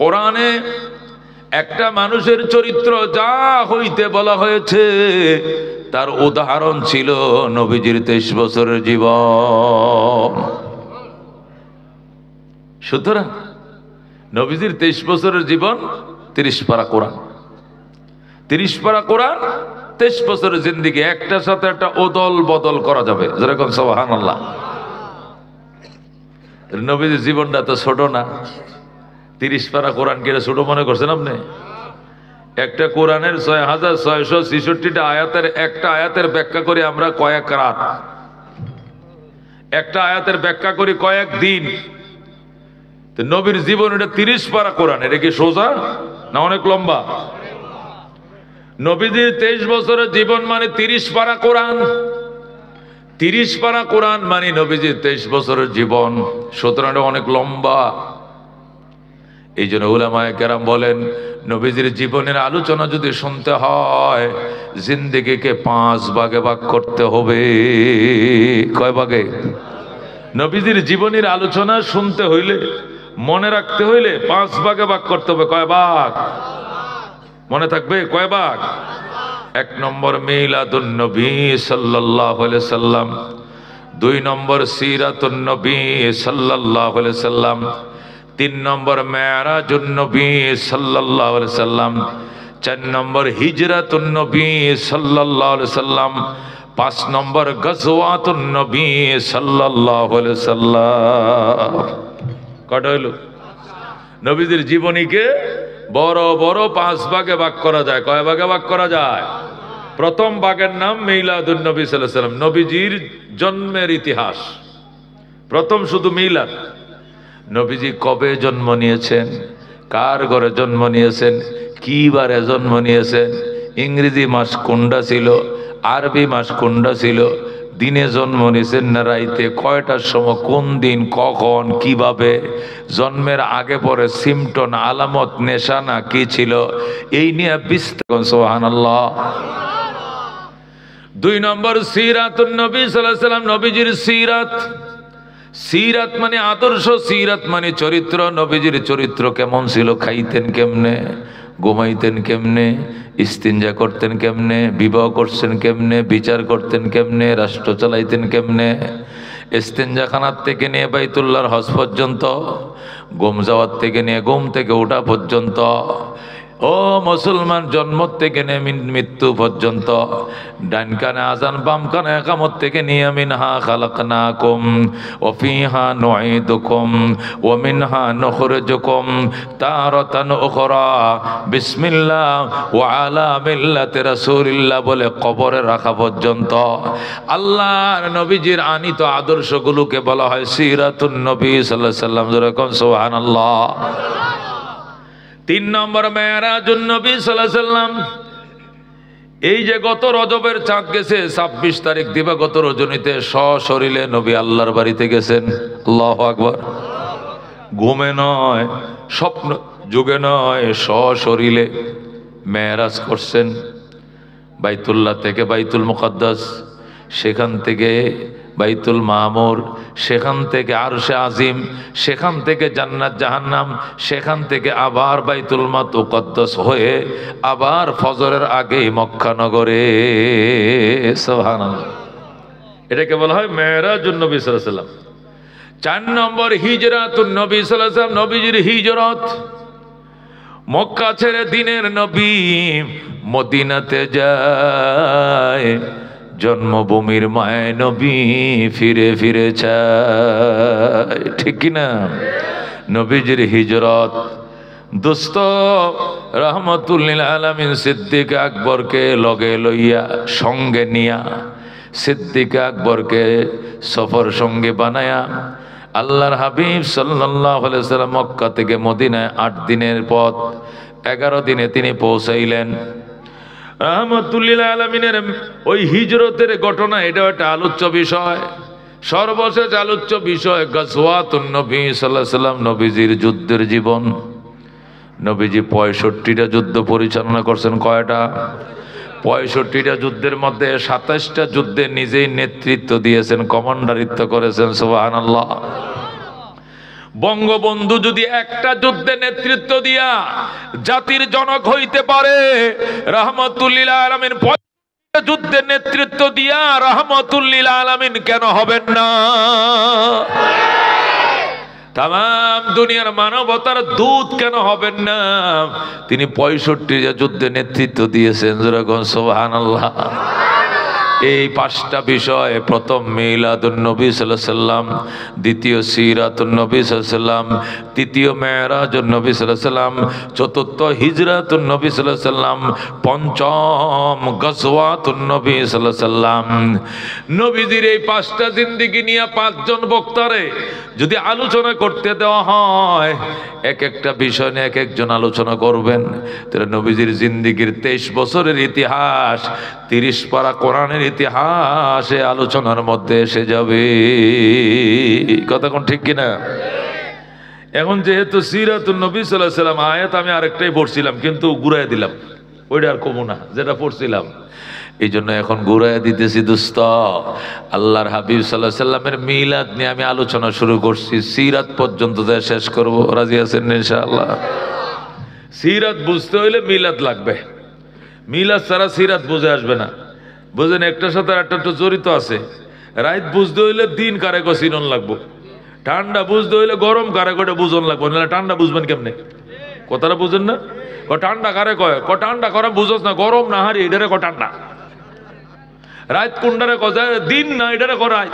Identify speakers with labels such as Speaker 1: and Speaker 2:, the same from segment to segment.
Speaker 1: কোরআনে একটা মানুষের চরিত্র যা হইতে বলা হয়েছে তার উদাহরণ ছিল নবীজির 23 বছরের জীবন। সুতরাং নবীজির 23 বছরের জীবন, 30 পারা কোরআন, 30 পারা কোরআন, 23 বছরের জিন্দেগি, একটার সাথে একটা ওদল বদল করা যাবে। যেরকম সুবহানাল্লাহ। নবীজির জীবনটা তো ছোট না। 30 পারা কোরআন কে ছোট মনে করছেন আপনি? একটা কোরআনের 6666টা আয়াতের একটা আয়াতের ব্যাখ্যা করি আমরা কয়েক রাত, একটা আয়াতের ব্যাখ্যা করি কয়েক দিন। নবীর জীবন এটা 30 পারা কোরআন, এটা কি সোজা না অনেক লম্বা? নবীজির 23 বছরের জীবন মানে 30 পারা কোরআন, 30 পারা কোরআন মানে নবীজির 23 বছরের জীবন। সুতরাং অনেক লম্বা। এই জন্য উলামায়ে কেরাম বলেন নবীজির জীবনের আলোচনা যদি শুনতে হয় জিন্দেগিকে 5 ভাগে ভাগ করতে হবে। কয় ভাগে? নবীজির জীবনের আলোচনা শুনতে হইলে, মনে রাখতে হইলে 5 ভাগে ভাগ করতে হবে। কয় ভাগ? মনে থাকবে কয় ভাগ? 1 নম্বর মিলাদুন নবী সাল্লাল্লাহু আলাইহি সাল্লাম, 2 নম্বর সিরাতুন নবী সাল্লাল্লাহু আলাইহি সাল্লাম, 3 নম্বর মেরাজুন নবী সাল্লাল্লাহু আলাইহি সাল্লাম, 4 নম্বর হিজরাতুন নবী সাল্লাল্লাহু আলাইহি সাল্লাম, 5 নম্বর গজওয়াতুন নবী সাল্লাল্লাহু আলাইহি সাল্লাম। কটা হইল? নবীজির জীবনীকে বড় বড় 5 ভাগে ভাগ করা যায়। কয় ভাগে ভাগ করা যায়? প্রথম ভাগের নাম মিলাদুন নবী সাল্লাল্লাহু আলাইহি সাল্লাম, নবীজির জন্মের ইতিহাস। প্রথম শুধু মিলাদ, নবীজি কবে জন্ম নিয়েছেন, কার ঘরে জন্ম নিয়েছেন, কি বারে জন্ম নিয়েছেন, ইংরেজি মাস কোনটা ছিল, আরবি মাস কোনটা ছিল, দিনে জন্ম নিয়েছেন না রাইতে, কয়টার সময়, কোন দিন, কখন, কিভাবে, জন্মের আগে পরে সিমটন, আলামত, নেশানা কি ছিল, এই নিয়ে বিস্তারিত। সুবহানাল্লাহ। 2 নম্বর সিরাতুন নবী সাল্লাল্লাহু আলাইহি সাল্লাম, নবীজির সিরাত। সিরাত মানে আদর্শ, সিরাত মানে চরিত্র। নবীজির চরিত্র কেমন ছিল, খাইতেন কেমনে, ঘুমাইতেন কেমনে, ইস্তিনজা করতেন কেমনে, বিবাহ করছেন কেমনে, বিচার করতেন কেমনে, রাষ্ট্র চালাইতেন কেমনে, ইস্তিনজাখানার থেকে নিয়ে বাইতুল্লাহর হজ পর্যন্ত, ঘুম যাওয়ার থেকে নিয়ে ঘুম থেকে ওঠা পর্যন্ত, ও মুসলমান জন্ম থেকে নিয়ে মৃত্যু পর্যন্ত, ডান কানে আজান বাম কানে ইকামত থেকে নিয়ে মিনহা খালাকনাকুম ওয়া ফিহা নুঈদুকুম ওয়া মিনহা নুখরিজুকুম তারাতান উখরা বিসমিল্লাহ ওয়া আলা মিল্লাতি রাসূলিল্লাহ বলে কবরে রাখা পর্যন্ত আল্লাহর নবীজির আনিত আদর্শগুলোকে বলা হয় সিরাতুন নবী সাল্লাল্লাহু আলাইহি সাল্লাম। যেরকম সুবহানাল্লাহ। 3 নম্বর মেরাজুন নবী সাল্লাল্লাহু আলাইহি সাল্লাম। এই যে গত রজবের চাঁদ গেছে 26 তারিখ দিবাগত রজনীতে সশরীরে নবী আল্লাহর বাড়িতে গেছেন। আল্লাহু আকবার। ঘুমে নয়, স্বপ্ন যুগে নয়, সশরীরে মেরাজ করছেন। বাইতুল্লাহ থেকে বাইতুল মুকাদ্দাস, সেখান থেকে বাইতুল মামুর, সেখান থেকে আরশে আজিম, সেখান থেকে জান্নাত জাহান্নাম, সেখান থেকে আবার বাইতুল মুকাদ্দাস হয়ে আবার ফজরের আগে মক্কা নগরে। সুবহানাল্লাহ। এটাকে বলা হয় মেরাজুন নবী সাল্লাল্লাহু আলাইহি সাল্লাম। 4 নম্বর হিজরাতুন নবী সাল্লাল্লাহু আলাইহি সাল্লাম, নবীজির হিজরত। মক্কা ছেড়ে দিনের নবী মদিনাতে যায়, জন্মভূমির মায় নবী ফিরে ফিরে চায়। ঠিক কিনা? নবীজির হিজরত। দোস্ত রহমতুল লিল আলামিন সিদ্দিক আকবরকে লগে লইয়া, সঙ্গে নিয়া, সিদ্দিক আকবরকে সফর সঙ্গে বানায়া আল্লাহর হাবিব সাল্লাল্লাহু আলাইহি ওয়াসাল্লাম মক্কা থেকে মদিনায় 8 দিনের পথ, 11 দিনে তিনি পৌঁছাইলেন। রাহমাতুল লিল আলামিনের ওই হিজরতের ঘটনা, এটা একটা আলোচ্য বিষয়, সর্বশেষ আলোচ্য বিষয় গজওয়াতুন নবী সাল্লাল্লাহু আলাইহি ওয়াসাল্লাম, নবীজির যুদ্ধের জীবন। নবীজি 65টা যুদ্ধ পরিচালনা করছেন। কয়টা? 65টা যুদ্ধের মধ্যে 27টা যুদ্ধে নিজেই নেতৃত্ব দিয়েছেন, কমান্ডারিত্ব করেছেন। সুবহানাল্লাহ। বঙ্গবন্ধু যদি একটা যুদ্ধে নেতৃত্ব দিয়া জাতির জনক হইতে পারে, রাহমাতুল লিল আলামিন যুদ্ধে নেতৃত্ব দিয়া রাহমাতুল লিল আলামিন কেন হবেন না? তাম দুনিয়ার মানবতার দূত কেন হবেন না? তিনি 65 যুদ্ধে নেতৃত্ব দিয়েছেন। সুবহানাল্লাহ। এই 5টা বিষয়, প্রথম মিলাদুন নবী সাল্লাল্লাহু আলাইহি সাল্লাম, দ্বিতীয় সিরাতুন নবী সাল্লাল্লাহু আলাইহি সাল্লাম, তৃতীয় মেরাজুন নবী সাল্লাল্লাহু আলাইহি সাল্লাম, চতুর্থ হিজরাতুন নবী সাল্লাল্লাহু আলাইহি সাল্লাম, পঞ্চম গজওয়াতুন নবী সাল্লাল্লাহু আলাইহি সাল্লাম। নবীজির এই 5টা জিন্দেগি নিয়ে 5 জন বক্তারে যদি আলোচনা করতে দেওয়া হয়, এক একটা বিষয় নিয়ে এক একজন আলোচনা করবেন, তাহলে নবীজির জিন্দেগির 23 বছরের ইতিহাস, 30 পারা কোরআনের ইতিহাসে আলোচনার মধ্যে এসে যাবে। কথা কোন ঠিক কিনা? এখন যেহেতু সিরাতুন নবী সাল্লাল্লাহু আলাইহি সাল্লাম আয়াত আমি আরেকটাই পড়ছিলাম, কিন্তু ঘুরাই দিলাম, ওইটা আর কমু না যেটা পড়ছিলাম, এই জন্য এখন ঘুরাই দিতেছি। দোস্ত, আল্লাহর হাবিব সাল্লাল্লাহু আলাইহি সাল্লামের মিলাদ নিয়ে আমি আলোচনা শুরু করছি, সিরাত পর্যন্ত যা শেষ করব। রাজি আছেন ইনশাআল্লাহ? সিরাত বুঝতে হইলে মিলাদ লাগবে, মিলাদ ছাড়া সিরাত বুঝে আসবে না। বুঝেন, একটার সাথে একটা তো জড়িত আছে। রাত বুঝতে হইলে দিন কারে চিনন লাগবো, ঠান্ডা বুঝতে হইলে গরম কারে কটা বুঝন লাগবো, নাহলে ঠান্ডা বুঝবেন কেমনে? কথাটা বুঝেন না? ঠান্ডা কারে কয়, ঠান্ডা করে বুঝোস না, গরম না হারি এটারে ক ঠান্ডা, রাত কোনটারে কয় দিন না এটারে কয়,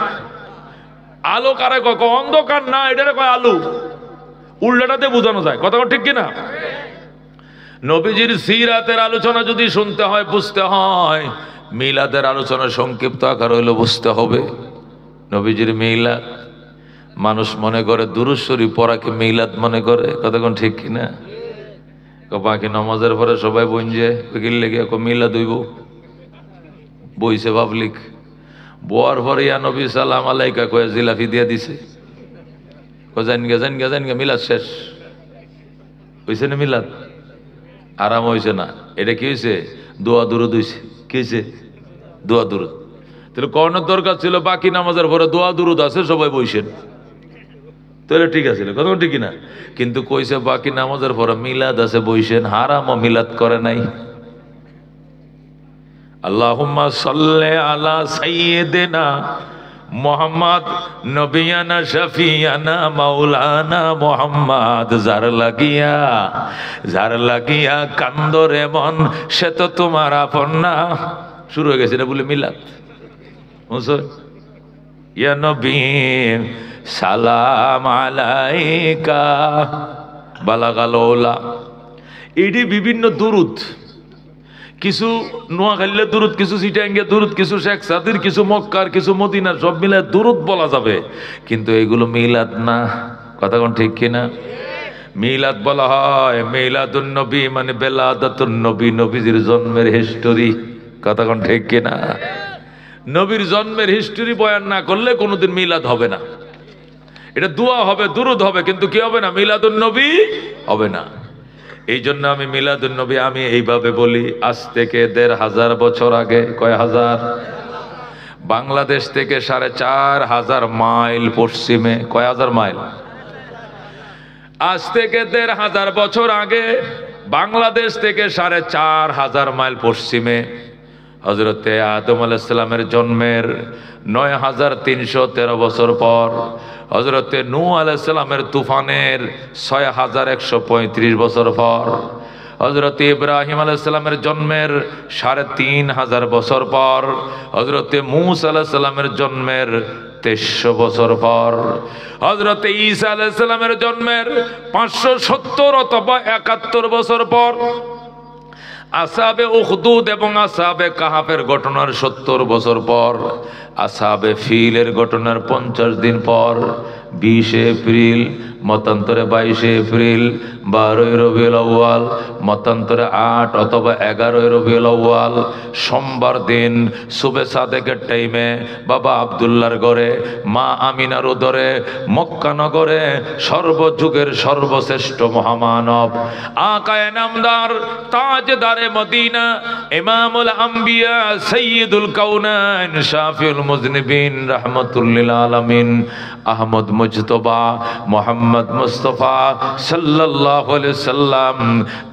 Speaker 1: আলো কারে কয় অন্ধকার না এটারে কয় আলু, উল্টাটাতে বোঝানো যায়। কথা ঠিক কিনা? নবীজির সিরাতের আলোচনা যদি শুনতে হয়, বুঝতে হয়, মিলাদের আলোচনা সংক্ষিপ্ত আকার হইলে বুঝতে হবে। নবীজির মিলাদ, মানুষ মনে করে দুরূদ শরীফ পড়াকে মিলাদ মনে করে। কথা কোন ঠিক কিনা? বাকি নামাজের পরে সবাই বইনছে লেগে মিলাদ হইব, বইছে পাবলিক, বোয়ার পরে ইয়া নবী সালাম আলাইকা কয়ে জিলাফি দিয়ে দিছে, জান গে মিলাদ শেষ হইছে না? মিলাদ আরাম হইছে না, এটা কি হয়েছে? দোয়া দুরুদ হইছে। কি হয়েছে? দোয়া দুরুদ। তাহলে কর্ণের দরকার ছিল বাকি নামাজের পরে দোয়া দুরুদ আছে, সবাই বইছেন, তাহলে ঠিক আছে। কথা ঠিক কিনা? কিন্তু কইছে বাকি নামাজের পরে মিলাদ আছে, বইছেন। হারাম ও মিলাদ করে নাই। আল্লাহুম্মা সাল্লি আলা সাইয়্যিদিনা মুহাম্মদ নবিয়ানা শফিয়ানা মাওলানা মুহাম্মদ, যার লাগিয়া কান্দরে মন সে তো তোমার আপন না। শুরু হয়ে গেছে এটা বলে মিলাদ। ইয়া নবী সালাম আলাইকা বালাগাল ওলা, এটি বিভিন্ন দুরুদ, কিছু নোয়াখালীর দুরুদ, কিছু চিটাঙ্গের দুরুদ, কিছু শেখ সাদির, কিছু মক্কার, কিছু মদিনার, সব মিলে দুরুদ বলা যাবে, কিন্তু এগুলো মিলাদ না। কথা কোন ঠিক কিনা? মিলাদ বলা হয় মিলাদুন নবী, মানে বেলাদাতুন নবী, নবীজির জন্মের হিস্টোরি। কথা কোন ঠিক কিনা? নবীর জন্মের হিস্টোরি বয়ান না করলে কোনোদিন মিলাদ হবে না। এটা দোয়া হবে, দুরুদ হবে, কিন্তু কি হবে না? মিলাদুন নবী হবে না। এই জন্য আমি মিলাদুন নবী আমি এইভাবে বলি, আজ থেকে ১৫০০ বছর আগে, কয় হাজার? বাংলাদেশ থেকে ৪৫০০ মাইল পশ্চিমে, কয় হাজার মাইল? আজ থেকে ১৫০০ বছর আগে বাংলাদেশ থেকে ৪৫০০ মাইল পশ্চিমে হযরতে আদম আলাইহিস সালামের জন্মের ৯৩১৩ বছর পর, হযরতে নূহ আলাইহিস সালামের তুফানের ৬১৩৫ বছর পর, হযরতে ইব্রাহিম আলাইহিস সালামের জন্মের ৩৫০০ বছর পর, হযরতে মূসা আলাইহিস সালামের জন্মের ৩৩০০ বছর পর, হযরতে ঈসা আলাইহিস সালামের জন্মের ৫৭০ অথবা ৭১ বছর পর, আসহাবে উখদুদ এবং আসহাবে কাহাফের ঘটনার ৭০ বছর পর, আসহাবে ফিলের ঘটনার ৫০ দিন পর, ২০ এপ্রিল, মতান্তরে ২২ এপ্রিল, ১২ রবিউল আউয়াল, মতান্তরে ৮ অথবা ১১ রবিউল আউয়াল, সোমবার দিন সুবে সাদেকের টাইমে বাবা আব্দুল্লাহর ঘরে, মা আমিনার উদরে, মক্কা নগরে সর্বযুগের সর্বশ্রেষ্ঠ মহামানব আকায়ে নামদার তাজদারে মদিনা, ইমামুল আম্বিয়া, সাইয়্যিদুল কাউনাইন, শাফিউল মুজনিবিন, রাহমাতুল লিল আলামিন, আহমদ মুজতবা মোহাম্মদ মুস্তফা সাল্লাল্লাহু আলাইহি সাল্লাম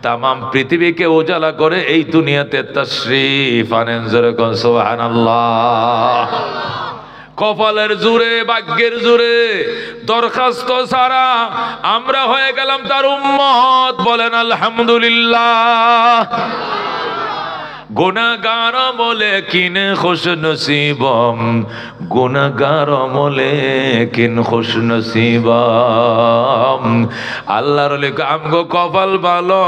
Speaker 1: তামাম পৃথিবীকে উজালা করে এই দুনিয়াতে তাশরীফ আনেন। জোরে কোন সুবহানাল্লাহ। কপালের জোরে, ভাগ্যের জোরে, দরখাস্ত ছাড়া আমরা হয়ে গেলাম তার উম্মত। বলেন আলহামদুলিল্লাহ। গুনাহগার বলে কিন খুশ নসিবম, গুনাহগার বলে কিন খুশ নসিবম। আল্লাহর লেখা আমগো কপাল ভালো,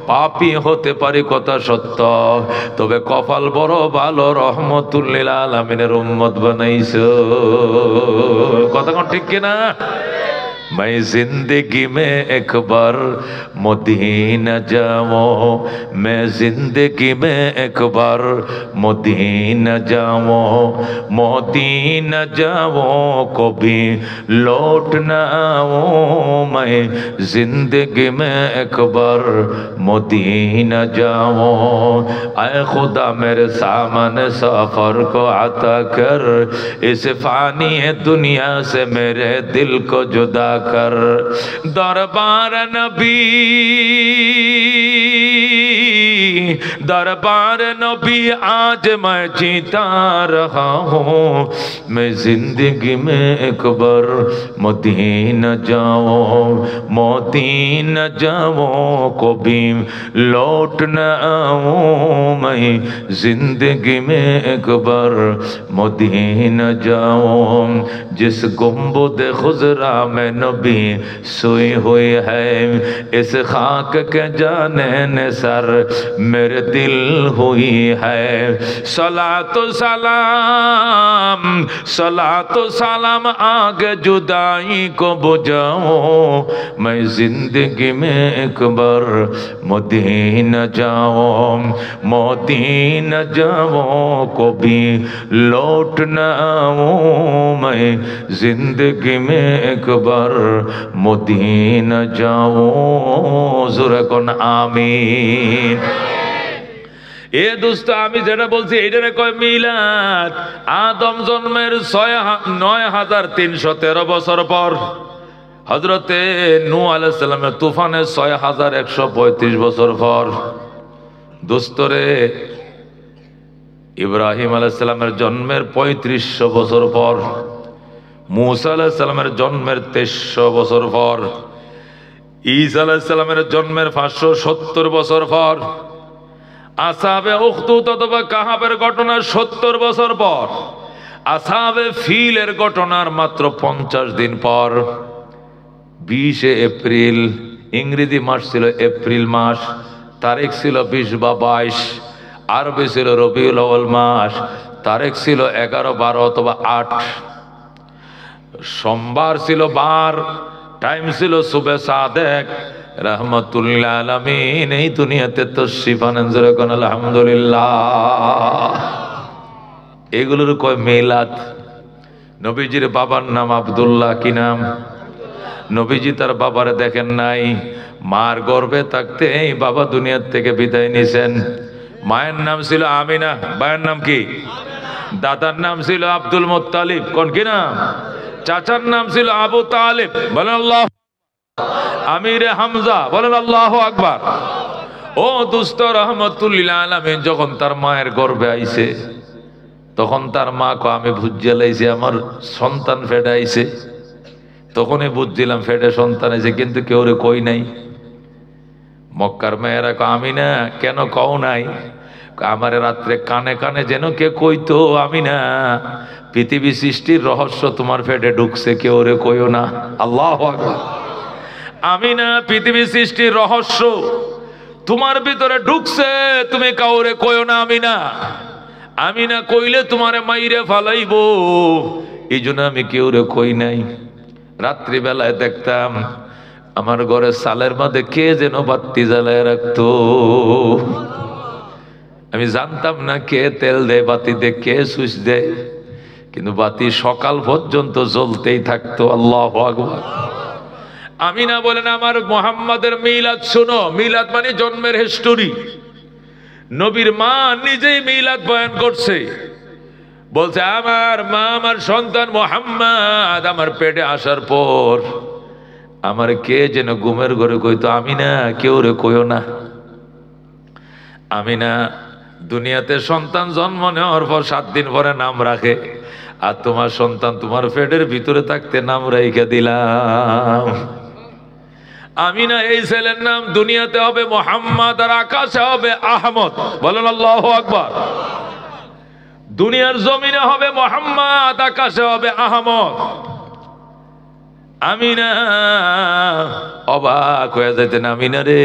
Speaker 1: পাপী হতে পারি কথা সত্য, তবে কপাল বড় ভালো, রহমতুল লিল আলামিনের উম্মত বানাইছো। কথা কোন ঠিক কিনা? मैं जिंदगी में एक बार मदीना जाऊं, मैं जिंदगी में एक बार मदीना जाऊं, मदीना जाऊं कभी लौट ना आऊं, मैं जिंदगी में एक बार मदीना जाऊं। आए खुदा मेरे सामने सफर को अता कर, इस फानी दुनिया से मेरे दिल को जुदा कर। दरबार नबी, दरबार नबी आज मैं जीता रहा हूँ, मैं जिंदगी में एक बार मदीना जाऊँ, मदीना जाऊँ कभी लौट न आऊँ, मैं जिंदगी में एक बार मदीना जाऊँ। जिस गुंबद खुजरा में नबी सोई हुई है, इस खाक के जाने ने सर मेरे दिल हुई है। सलातो सलाम, सलातो सलाम आगे जुदाई को बुझाऊं, मैं जिंदगी में एक बार मदीना जाऊं, मदीना जाऊं कभी लौट न आऊं, मैं जिंदगी में एक बार मदीना जाऊं। ज़ोरे कोन आमीन। এ দোস্ত, আমি যেটা বলছি এইটারে কয় মিলাদ। আদম জন্মের ৯,৩১৩ বছর পর, হযরতে নূহ আলাইহিস সালামের তুফানের ৬,১৩৫ বছর পর, দোস্তরে ইব্রাহিম আলাইহিস সালামের জন্মের ৩৫০০ বছর পর, মূসা আলাইহিস সালামের জন্মের ২৩০০ বছর পর, ঈসা আলাইহিস সালামের জন্মের ৫৭০ বছর পর, আসহাবে উখদুদ অথবা কাহাবের ঘটনার ৭০ বছর পর, আসহাবে ফিলের ঘটনার মাত্র ৫০ দিন পর, ২০ এপ্রিল, ইংরেজি মাস ছিল এপ্রিল মাস, তারিখ ছিল ২০ বা ২২, আরবি ছিল রবিউল আউয়াল মাস, তারিখ ছিল ১১, ১২ অথবা ৮, সোমবার ছিল বার, টাইম ছিল সুবে সাদেক, রহমতুল্লিল আলামিন এই দুনিয়াতে তাশরীফ আনেন। জোরে কোন আলহামদুলিল্লাহ। এগুলোর কয় মিলাদ। নবীজির বাবার নাম আব্দুল্লাহ। কি নাম? নবীজি তার বাবারে দেখেন নাই, মার গর্ভে থাকতে এই বাবা দুনিয়ার থেকে বিদায় নিছেন। মায়ের নাম ছিল আমিনা, বাবার নাম কি? দাদার নাম ছিল আব্দুল মুত্তালিব। কোন কি নাম? চাচার নাম ছিল আবু তালিব। বলেন আল্লাহ। আমিরে হামজা। বলেন আল্লাহু আকবার। ও দুস্ত, রহমতুল্লিল আলামিন যখন তার মায়ের গর্ভে আইছে, তখন তার মা কয় আমি বুঝে লাইছি আমার সন্তান ফেটে আইছে। তখনই বুঝছিলাম ফেটে সন্তান আইছে, কিন্তু কেউ রে কই নাই। মক্কার মেয়েরা কয় আমি না, কেন কও নাই? আমার রাত্রে কানে কানে যেন কে কইতো আমি না, পৃথিবী সৃষ্টির রহস্য তোমার ফেটে ঢুকছে, কেউ রে কইও না। আল্লাহু আকবার। আমি না, পৃথিবী সৃষ্টির রহস্য তোমার ভিতরে ঢুকছে, তুমি কাউরে কইও না। আমি না, আমি না কইলে তোমারে মাইরে ফালাইব, এই জন্য আমি কেউ রে কই নাই। রাত্রিবেলায় দেখতাম আমার ঘরে সালের মধ্যে কে যেন বাতি জ্বালায় রাখতো। আমি জানতাম না কে তেল দেয় বাতিতে, কে সুইচ দেয়, কিন্তু বাতি সকাল পর্যন্ত জ্বলতেই থাকতো। আল্লাহু আকবার। আমি না বলেন আমার মুহাম্মাদের মিলাদ শুনো। মিলাদ মানে জন্মের হিস্টোরি। নবীর মা নিজেই মিলাদ বয়ান করছে। বলছে আমার মা আমার সন্তান মুহাম্মদ আমার পেটে আসার পর আমার কে যেন ঘুমের ঘরে কইতো আমিনা, কেউ রে কইও না। আমিনা দুনিয়াতে সন্তান জন্ম নেওয়ার পর 7 দিন পরে নাম রাখে, আর তোমার সন্তান তোমার পেটের ভিতরে থাকতে নাম রাইখা দিলাম। আমিনা এই ছেলের নাম দুনিয়াতে হবে মুহাম্মদ আর আকাশে হবে আহমদ। বলেন আল্লাহু আকবার। দুনিয়ার জমিনে হবে মুহাম্মদ, আকাশে হবে আহমদ। আমিনা অবাক হয়ে যেতেন, আমিনা রে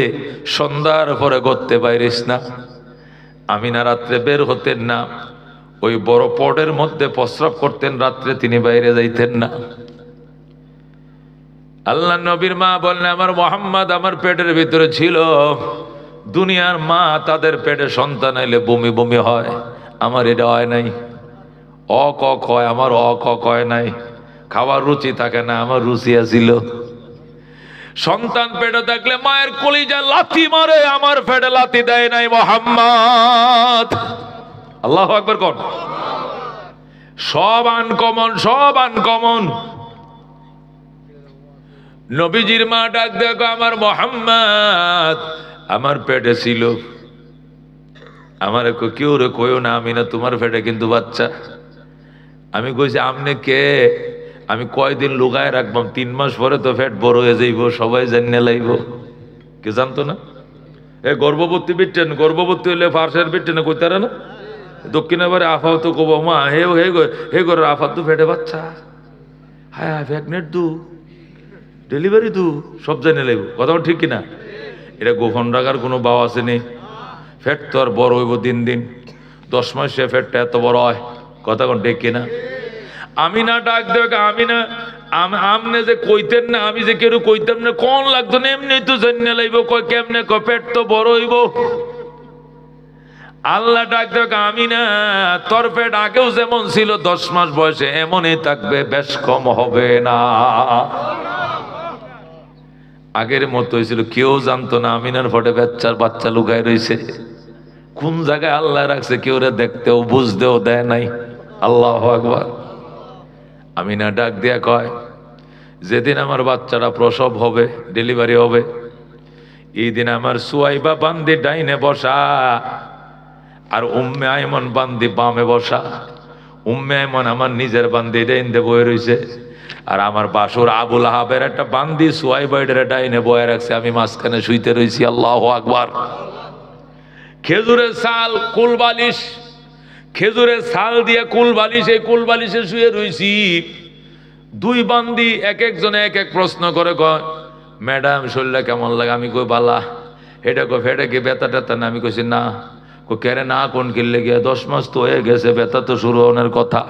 Speaker 1: সন্ধ্যার পরে করতে পারিস না। আমিনা রাত্রে বের হতেন না, ওই বড় পটের মধ্যে প্রস্রাব করতেন, রাত্রে তিনি বাইরে যাইতেন না। আল্লাহ নবীর মা বললেন আমার মুহাম্মদ আমার পেটের ভিতরে ছিল, দুনিয়ার মা তাদের পেটে সন্তান আইলে বমি বমি হয়, আমার এটা হয় নাই। অকক হয়, আমার অকক হয় নাই। খাওয়ার রুচি থাকে না, আমার রুচি আছিল। সন্তান পেটে থাকলে মায়ের কলিজা লাথি মারে, আমার পেটে লাথি দেয় নাই মুহাম্মদ। আল্লাহু আকবার কোন। সব আনকমন, সব আনকমন। নবীজির মা ডাক দেখো আমার মুহাম্মদ আমার পেটে ছিল, আমার কেউ রে কইও না আমিনা তোমার পেটে কিন্তু বাচ্চা। আমি কইছি আমনে কে, আমি কয়দিন লুকায় রাখবাম, 3 মাস পরে তো পেট বড় হয়ে যাইব, সবাই জানিয়ে লাইব। কে জানতো না? এ গর্ভবতী বিটেন, গর্ভবতী হইলে ফার্সের বিটেনে কইতারে না, দক্ষিণে বারে আফাও তো কব মা হে হে হে গর আফা তো পেটে বাচ্চা, হায় হায় প্রেগনেন্ট দু, ডেলিভারি দু, সব জানিয়ে লাইব। কথা ঠিক কিনা? এটা গোপন রাখার কোনো বাও আছে নেই। ফ্যাট তো আর বড় হইব দিন দিন, 10 মাসে ফ্যাটটা এত বড় হয়। কথা কোন ঠিক কিনা? আমি না ডাক দেখ আমি না, আমনে যে কইতেন না, আমি যে কেউ কইতাম না, কোন লাগতো না, এমনি তো জানিয়ে লাইব। কয় কেমনে? কয় পেট তো বড় হইব। আল্লাহ ডাক দেখ আমি না, তোর পেট আগেও যেমন ছিল 10 মাস বয়সে এমনই থাকবে, বেশ কম হবে না। আগের মতো হয়েছিল, কেউ জানতো না আমিনার ফটে বাচ্চা লুকায় রয়েছে। কোন জায়গায় আল্লাহ রাখছে কেউ রে দেখতেও বুঝতেও দেয় নাই। আল্লাহু আকবার। আমিনা ডাক দিয়া কয় যেদিন আমার বাচ্চাটা প্রসব হবে, ডেলিভারি হবে, এই দিন আমার সুয়াইবা বান্দি ডাইনে বসা আর উম্মে আইমন বান্দি বামে বসা। উম্মে আইমন আমার নিজের বান্দি ডাইনে বয়ে রয়েছে, আর আমার বাসুর আবুল আহাবের একটা বান্দি সুয়াইবাইডের ডাইনে বয়ে রাখছে, আমি মাঝখানে শুইতে রয়েছি। আল্লাহু আকবার। খেজুরের ছাল কুল বালিশ, খেজুরের ছাল দিয়ে কুল বালিশ, এই কুল বালিশে শুয়ে রয়েছি। 2 বান্দি এক একজনে এক এক প্রশ্ন করে, কয় ম্যাডাম শরীরটা কেমন লাগে? আমি কই বালা। এটা কই ফেটে কি ব্যথা টেথা না? আমি কইছি না। কই কেরে না কোন কিনলে গিয়ে 10 মাস তো হয়ে গেছে, ব্যথা তো শুরু হওয়ার কথা।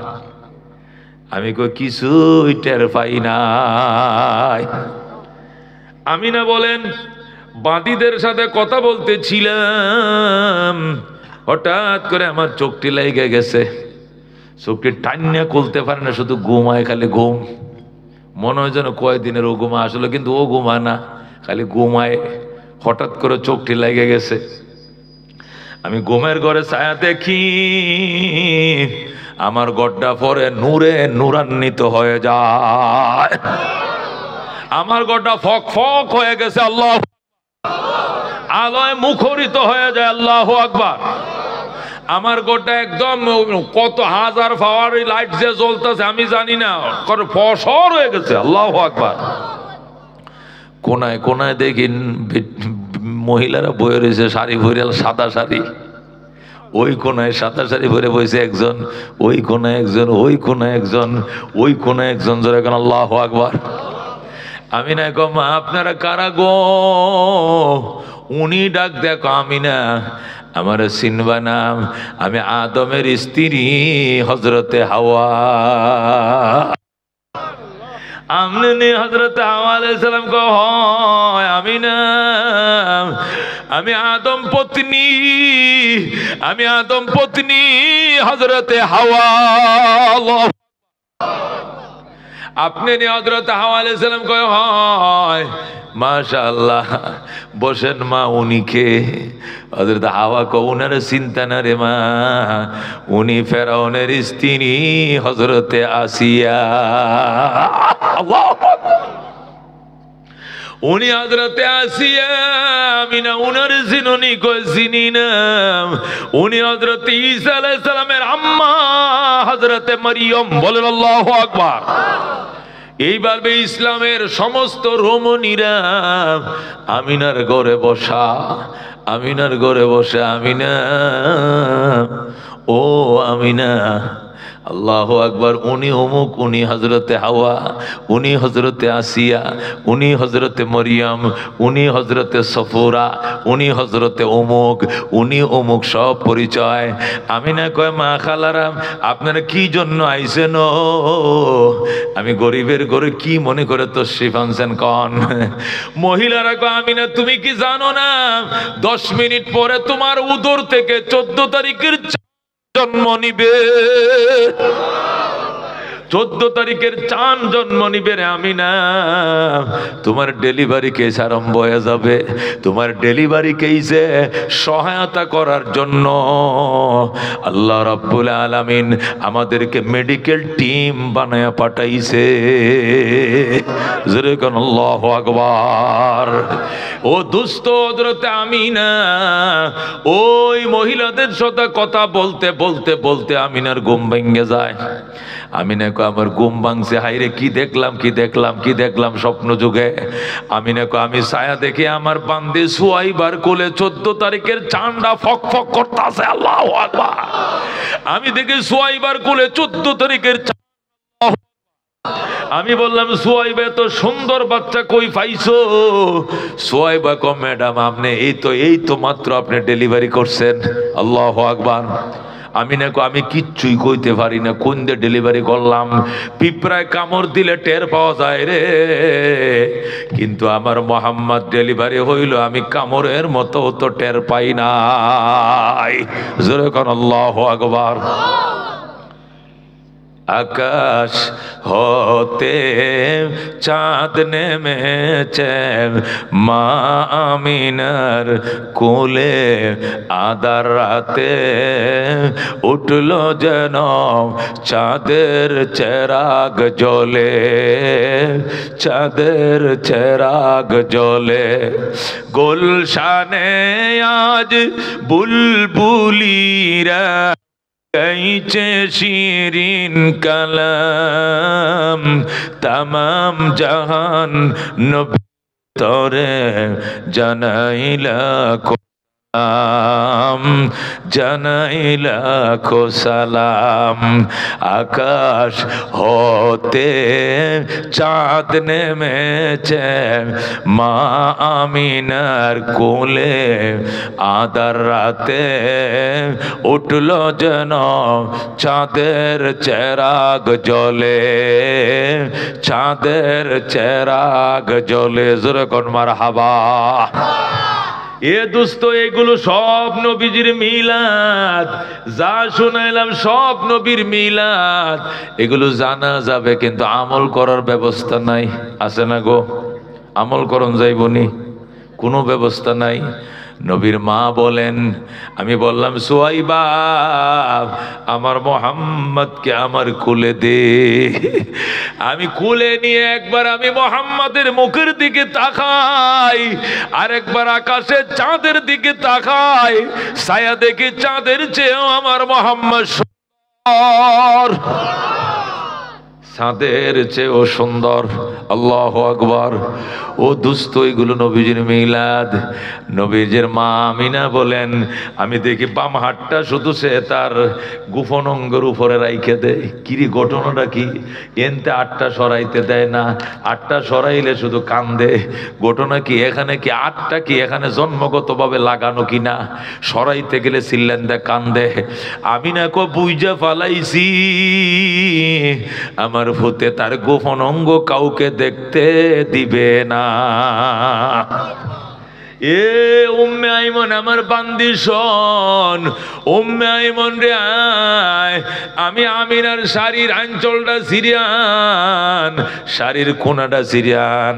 Speaker 1: আমি কই কিছুই টের পাই নাই। আমি না বলেন বাঁদিদের সাথে কথা বলতেছিলাম, হঠাৎ করে আমার চোখটি লেগে গেছে। চোখটি টান্না খুলতে পারে না, শুধু ঘুমায়, খালি ঘুম। মনে হয় যেন কয়দিনের ও ঘুমা, আসলে কিন্তু ও ঘুমায় না, খালি ঘুমায়। হঠাৎ করে চোখটি লেগে গেছে। আমি ঘুমের ঘরে ছায়া দেখি, আমার গড্ডা পরে নূরে নূরান্বিত হয়ে যায়। আমার গড্ডা ফক ফক হয়ে গেছে, আল্লাহ আলোয় মুখরিত হয়ে যায়। আল্লাহু আকবার। আমার গোটা একদম কত হাজার পাওয়ার লাইট যে জ্বলতেছে আমি জানি না, ফসর হয়ে গেছে। আল্লাহু আকবার। কোনায় কোনায় দেখি মহিলারা বয়ে রয়েছে, শাড়ি ভরে, সাদা শাড়ি। ওই কোনায় সাদা শাড়ি ভরে বসে একজন, ওই কোনায় একজন, ওই কোনায় একজন, ওই কোনায় একজন। জোরে কোন আল্লাহু আকবার। আমি না গো মা আপনারা কারা গো? উনি ডাক দেখো আমি না, আমার চিনবা নাম, আমি আদমের স্ত্রী হযরতে হাওয়া। আমনে হযরতে হাওয়া আলাইহিস সালাম কো হয় আমি না, আমি আদম পত্নী, আমি আদম পত্নী হযরতে হাওয়া। আপনি হযরতে হাওয়া আলাইহিস সালাম কো হয় মাশাআল্লাহ। বসেন মা, উনি কে? হযরত হাওয়া কো উনার চিন্তা না রে মা, উনি ফেরাউনের স্ত্রী হযরতে আসিয়া। আল্লাহু আকবার। উনি হযরতে আসিয়া, আমি না উনার জিনুনি কই চিনি না। উনি হযরতে ঈসা আলাইহিস সালামের আম্মা হযরতে মরিয়ম। বলেন আল্লাহু আকবার। এইভাবে ইসলামের সমস্ত রমণীরা আমিনার ঘরে বসা, আমিনার ঘরে বসে, আমিনা ও আমিনা, আল্লাহু আকবার। উনি অমুক, উনি হযরতে হাওয়া, উনি হযরতে আসিয়া, উনি হযরতে মরিয়ম, উনি হযরতে সফুরা, উনি হযরতে অমুক, উনি অমুক, সব পরিচয়। আমিনা কয় মা খালারাম আপনারা কি জন্য আইছেন? আমি গরিবের ঘরে কি মনে করে তশরিফ আনছেন কন? মহিলারা কয় আমিনা তুমি কি জানো না 10 মিনিট পরে তোমার উদর থেকে 14 তারিখের জন্ম নিবে। 14 তারিখের চাঁদ জন্ম নিবে রে আমিনা। তোমার ডেলিভারি কেস আরম্ভ হয়ে যাবে। তোমার ডেলিভারি কেসে সহায়তা করার জন্য আল্লাহ রাব্বুল আলামিন আমাদেরকে মেডিকেল টিম বানায়া পাঠাইছে। জোরে কোন আল্লাহু আকবার। ও দুস্থ হযরত আমিনা ওই মহিলাদের সাথে কথা বলতে বলতে বলতে আমিনার ঘুম ভেঙে যায়। আমিনা কো আমার ঘুম ভাঙছে, হাইরে কি দেখলাম, কি দেখলাম, কি দেখলাম স্বপ্ন যুগে। আমিনা কো আমি ছায়া দেখে আমার বান্দি সুয়াইবার কোলে 14 তারিখের চাঁদা ফক ফক করতেছে। আল্লাহু আকবার। আমি দেখি সুয়াইবার কোলে 14 তারিখের। আমি বললাম সুয়াইবা তো সুন্দর বাচ্চা কই পাইছো? সুয়াইবা কো ম্যাডাম আপনি এই তো মাত্র আপনি ডেলিভারি করছেন। আল্লাহু আকবার। আমি না আমি কিচ্ছুই কইতে পারি না কোন দিয়ে ডেলিভারি করলাম। পিঁপড়ায় কামড় দিলে টের পাওয়া যায় রে, কিন্তু আমার মোহাম্মদ ডেলিভারি হইল আমি কামড়ের মতো তো টের পাই নাই। জোরে কোন আল্লাহু আকবার। আকাশ হতে চাঁদ নেমেছে মা আমিনার কোলে, আদার রাতে উঠল যেন চাঁদের চেরাগ জ্বলে, চাঁদের চেরাগ জ্বলে। গুলশানে আজ বুলবুলিরা গাইছে শিরিন কালাম, তামাম জাহান নবী তরে জানাইলা জানাইলা খো সালাম। আকাশ হতে চাঁদ নেমেছে মা আমিনার কোলে, আদার রাতে উঠল যেন চাঁদের চেরাগ জ্বলে, চাঁদের চেরাগ জ্বলে। জোরে কোন মারহাবা। এ দোস্ত এগুলো সব নবীজির মিলাদ, যা শুনাইলাম সব নবীর মিলাদ। এগুলো জানা যাবে কিন্তু আমল করার ব্যবস্থা নাই। আছে না গো? আমল করন যাইবনি, কোনো ব্যবস্থা নাই। নবীর মা বলেন, আমি বললাম সুয়াইবা আমার মোহাম্মদকে আমার কোলে দে। আমি কোলে নিয়ে একবার আমি মোহাম্মদের মুখের দিকে তাকাই, আর একবার আকাশের চাঁদের দিকে তাকাই। ছায়া দেখি চাঁদের চেয়েও আমার মোহাম্মদ সুন্দর, চাঁদের চেয়েও সুন্দর। আল্লাহু আকবার। ও দুস্থ এগুলো নবীজির মিলাদ। নবীজির মা আমিনা বলেন, আমি দেখি বাম হাতটা শুধু সে তার গোপন অঙ্গের উপরে রাইখে দেয়। কিরি ঘটনাটা কি? এনতে আটটা সরাইতে দেয় না, আটটা সরাইলে শুধু কান্দে। ঘটনা কি? এখানে কি আটটা কি এখানে জন্মগতভাবে লাগানো কিনা? সরাইতে গেলে চিল্লেন দেয়, কান্দে। আমিনা কো বুইজা ফালাইছি আমার ফুতে তার গোপন অঙ্গ কাউকে দেখতে দিবে না। এ উম্মে আইমন আমার বান্দি শোন, উম্মে আইমন রে আয়, আমি আমিনার শাড়ির আঁচলটা সিরিয়ান, শাড়ির কোনাটা সিরিয়ান,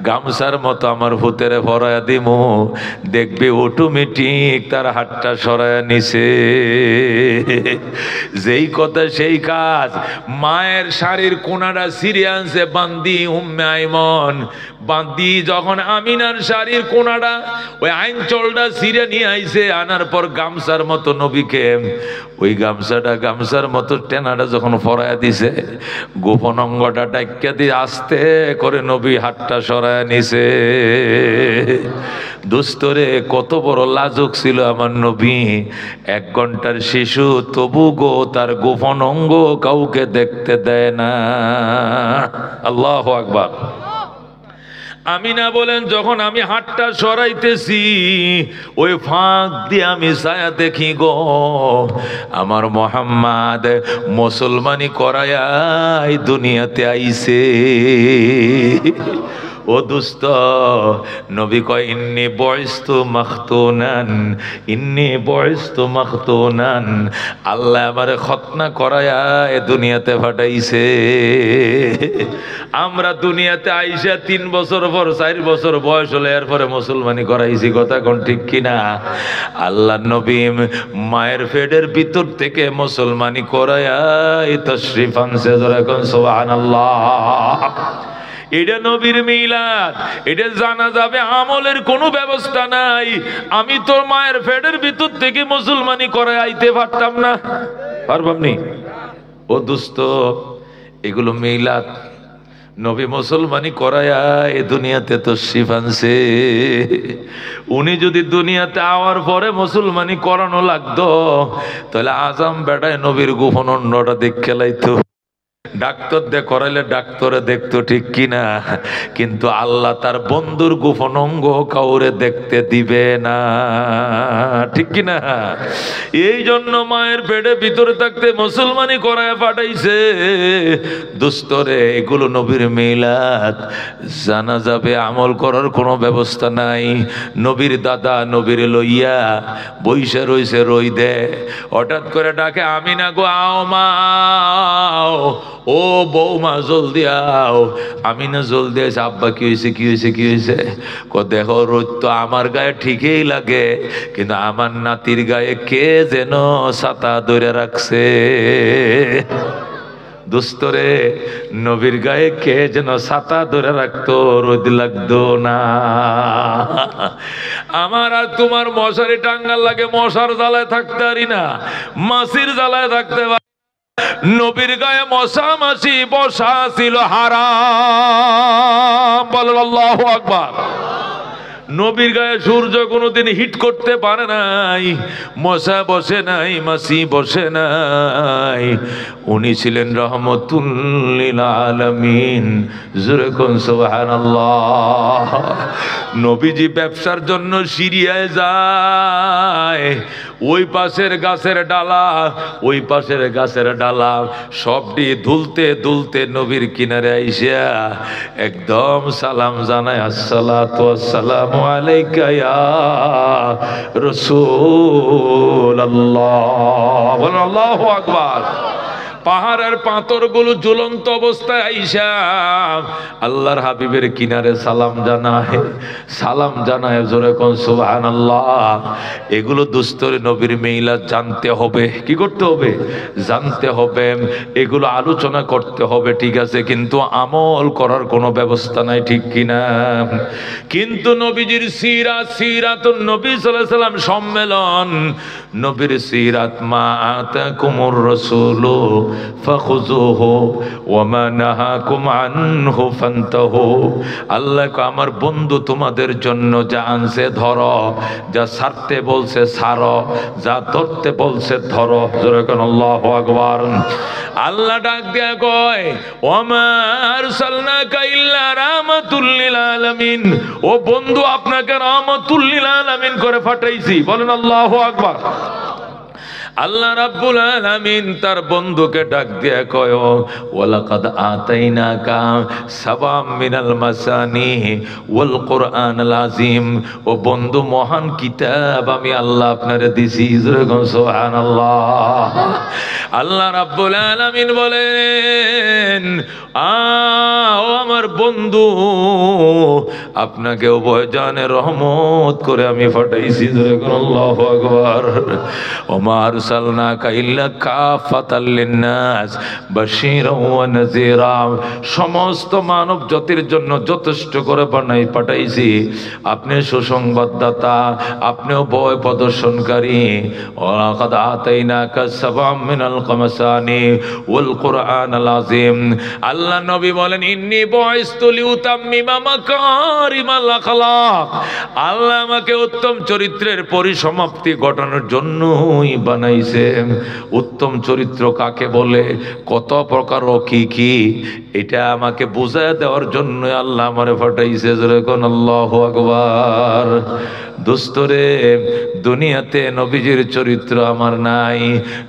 Speaker 1: গামছার মতো আমার ভূতেরে ভরায়া দিমু, দেখবে অটোমেটিক তার হাতটা সরায়া নিছে। যেই কথা সেই কাজ, মায়ের শাড়ির কোনাটা সিরিয়ানসে বান্দি উম্মে আইমন, বান্দি যখন আমিনার শাড়ির কোনাটা ওই আঁচলটা সিরিয়া নিয়ে আইছে, আনার পর গামছার মতো নবীকে ওই গামছার মতো টেনাটা যখন ফরায়া দিছে, গোপন অঙ্গটা ডাক্কা দিয়ে আস্তে করে নবী হাতটা সরায়া নিছে। দুস্তরে কত বড় লাজুক ছিল আমার নবী, 1 ঘন্টার শিশু, তবু গো তার গোপন অঙ্গ কাউকে দেখতে দেয় না। আল্লাহু আকবার। আমিনা বলেন, যখন আমি হাতটা সরাইতেছি ওই ফাঁক দিয়ে আমি ছায়া দেখি গো আমার মোহাম্মদ মুসলমানি করায় দুনিয়াতে আইছে। ও দুস্ত, নবী কয় ইন্নী বয়স্তু মাখতুনান, ইন্নী বয়স্তু মাখতুনান, আল্লাহ আমারে খতনা করায়া এ দুনিয়াতে পাঠাইছে। আমরা দুনিয়াতে আইসা 3 বছর পর 4 বছর বয়স হলে এরপরে মুসলমানি করাইছি, কথা কোন ঠিক কিনা? আল্লাহ নবী মায়ের পেটের ভিতর থেকে মুসলমানি করায়া তশরিফ আনছে। যখন সুবহানাল্লাহ। এটা নবীর মিলাদ, এটা জানা যাবে আমলের কোনো ব্যবস্থা নাই। আমি তো মায়ের পেটের ভিতর থেকে মুসলমানি করে আইতে পারতাম না, পারবামনি? ও দোস্ত, এগুলো মিলাদ, নবী মুসলমানি করায়া এ দুনিয়াতে তশরিফ আনছে। উনি যদি দুনিয়াতে আওয়ার পরে মুসলমানি করানো লাগতো, তাহলে আজম বেটায় নবীর গোপন অন্যটা দেখে লাইতো। ডাক্তার দিয়ে করাইলে ডাক্তারে দেখতো, ঠিক কিনা? কিন্তু আল্লাহ তার বন্ধুর গোপন অঙ্গ কাউরে দেখতে দিবে না, ঠিক কিনা? এই জন্য মায়ের পেটে ভিতরে থাকতে মুসলমানি করায় পাঠাইছে। দুস্তরে এগুলো নবীর মিলাদ, জানা যাবে আমল করার কোনো ব্যবস্থা নাই। নবীর দাদা নবীর লইয়া বইসা রইছে রই দে, হঠাৎ করে ডাকে আমিনা গো আও মা, ও বৌমা জলদি আও। আমিনা জলদি আছে। আব্বা কি হয়েছে, কি হয়েছে, কি হয়েছে? দেখো রোদ তো আমার গায়ে ঠিকই লাগে, কিন্তু আমার নাতির গায়ে কে যেন ছাতা ধরে রাখছে। দুস্তরে নবীর গায়ে কে যেন ছাতা ধরে রাখতো, রোদ লাগতো না। আমার আর তোমার মশারি টাঙ্গাল লাগে, মশার জ্বালায় থাকতে পারি না, মাছির জ্বালায় থাকতে পারি। নবীর গায়ে মশা মাছি বসা ছিল হারাম। বলেন আল্লাহু আকবার। নবীর গায়ে সূর্য কোনোদিন হিট করতে পারে নাই, মশা বসে নাই, মাছি বসে নাই। উনি ছিলেন রহমতুল লিল আলামিন। জোরে কোন সুবহানাল্লাহ। নবীজি ব্যবসার জন্য সিরিয়ায় যায়, ওই পাশের গাছের ডালা, ওই পাশের গাছের ডালা সবটি দুলতে দুলতে নবীর কিনারে আইসা একদম সালাম জানায়, আসসালাতু ওয়াসসালামু আলাইকা ইয়া রাসূলুল্লাহ। বলেন আল্লাহু আকবার। পাহাড়ের পাথরগুলো ঝুলন্ত অবস্থায় আইসা আল্লাহর হাবিবের কিনারে সালাম জানায়। জোরে কোন সুবহানাল্লাহ। এগুলো দুস্তরে নবীর মিলাদ জানতে হবে। কি করতে হবে? জানতে হবে, এগুলো আলোচনা করতে হবে, ঠিক আছে, কিন্তু আমল করার কোনো ব্যবস্থা নাই, ঠিক কিনা? কিন্তু নবীজির সিরাত, সিরাতুন নবী সাল্লাল্লাহু আলাইহি সাল্লাম সম্মেলন, নবীর সিরাত, মা আতাকুমুর রাসূলু ফাখুযুহু ওয়া মা নাহাকুম আনহু ফান্তাহু। আল্লাহ আমার বন্ধু তোমাদের জন্য যা আনছে ধরো, যা ছাড়তে বলছে ছাড়ো, যা ধরতে বলছে ধরো। জোরে কোন আল্লাহু আকবার। আল্লাহ ডাক দিয়া কয়, ওয়া মা আরসালনাকা ইল্লা রাহমাতুল লিল আলামিন। ও বন্ধু, আপনাকে রাহমাতুল লিল আলামিন করে পাঠাইছি। বলেন আল্লাহু আকবার। আল্লাহ রাব্বুল আলামিন তার বন্ধুকে ডাক দিয়ে কয়, ওয়ালাকাদ আতাইনাকা সাবাম মিনাল মাসানি ওয়াল কুরআনাল আযীম। ও বন্ধু, মহান কিতাব আমি আল্লাহ আপনারে দিছি। সুবহানাল্লাহ। আল্লাহ রাব্বুল আলামিন বলেন, ও আমার বন্ধু, আপনাকে উভয় জানে রহমত করে আমি পাঠাইছি। আল্লাহু আকবার। ওমা আরসালনাকা ইল্লা কাফাতাল লিন্নাস বাশীরাও ওয়া নাযীরা। সমস্ত মানব জাতির জন্য যথেষ্ট করে পাঠাইছি। আপনি সুসংবাদদাতা, আপনিও ভয় প্রদর্শনকারী। ওয়ালাকাদ আতাইনাকা সাবাম মিনাল মাসানি ওয়াল কুরআনাল আযীম। আল্লাহ নবী বলেন, ইন্নী বুইসতু লিউতাম্মিমা মাকারিমাল আখলাক। আল্লাহ আমাকে উত্তম চরিত্রের পরিসমাপ্তি ঘটানোর জন্যই বানাইছে। উত্তম চরিত্র কাকে বলে, কত প্রকার ও কি কি, এটা আমাকে বুঝায় দেওয়ার জন্য আল্লাহ আমারে পাঠাইছে। যেরকম আল্লাহু আকবার। দোস্তরে, দুনিয়াতে নবীজির চরিত্র আমার নাই,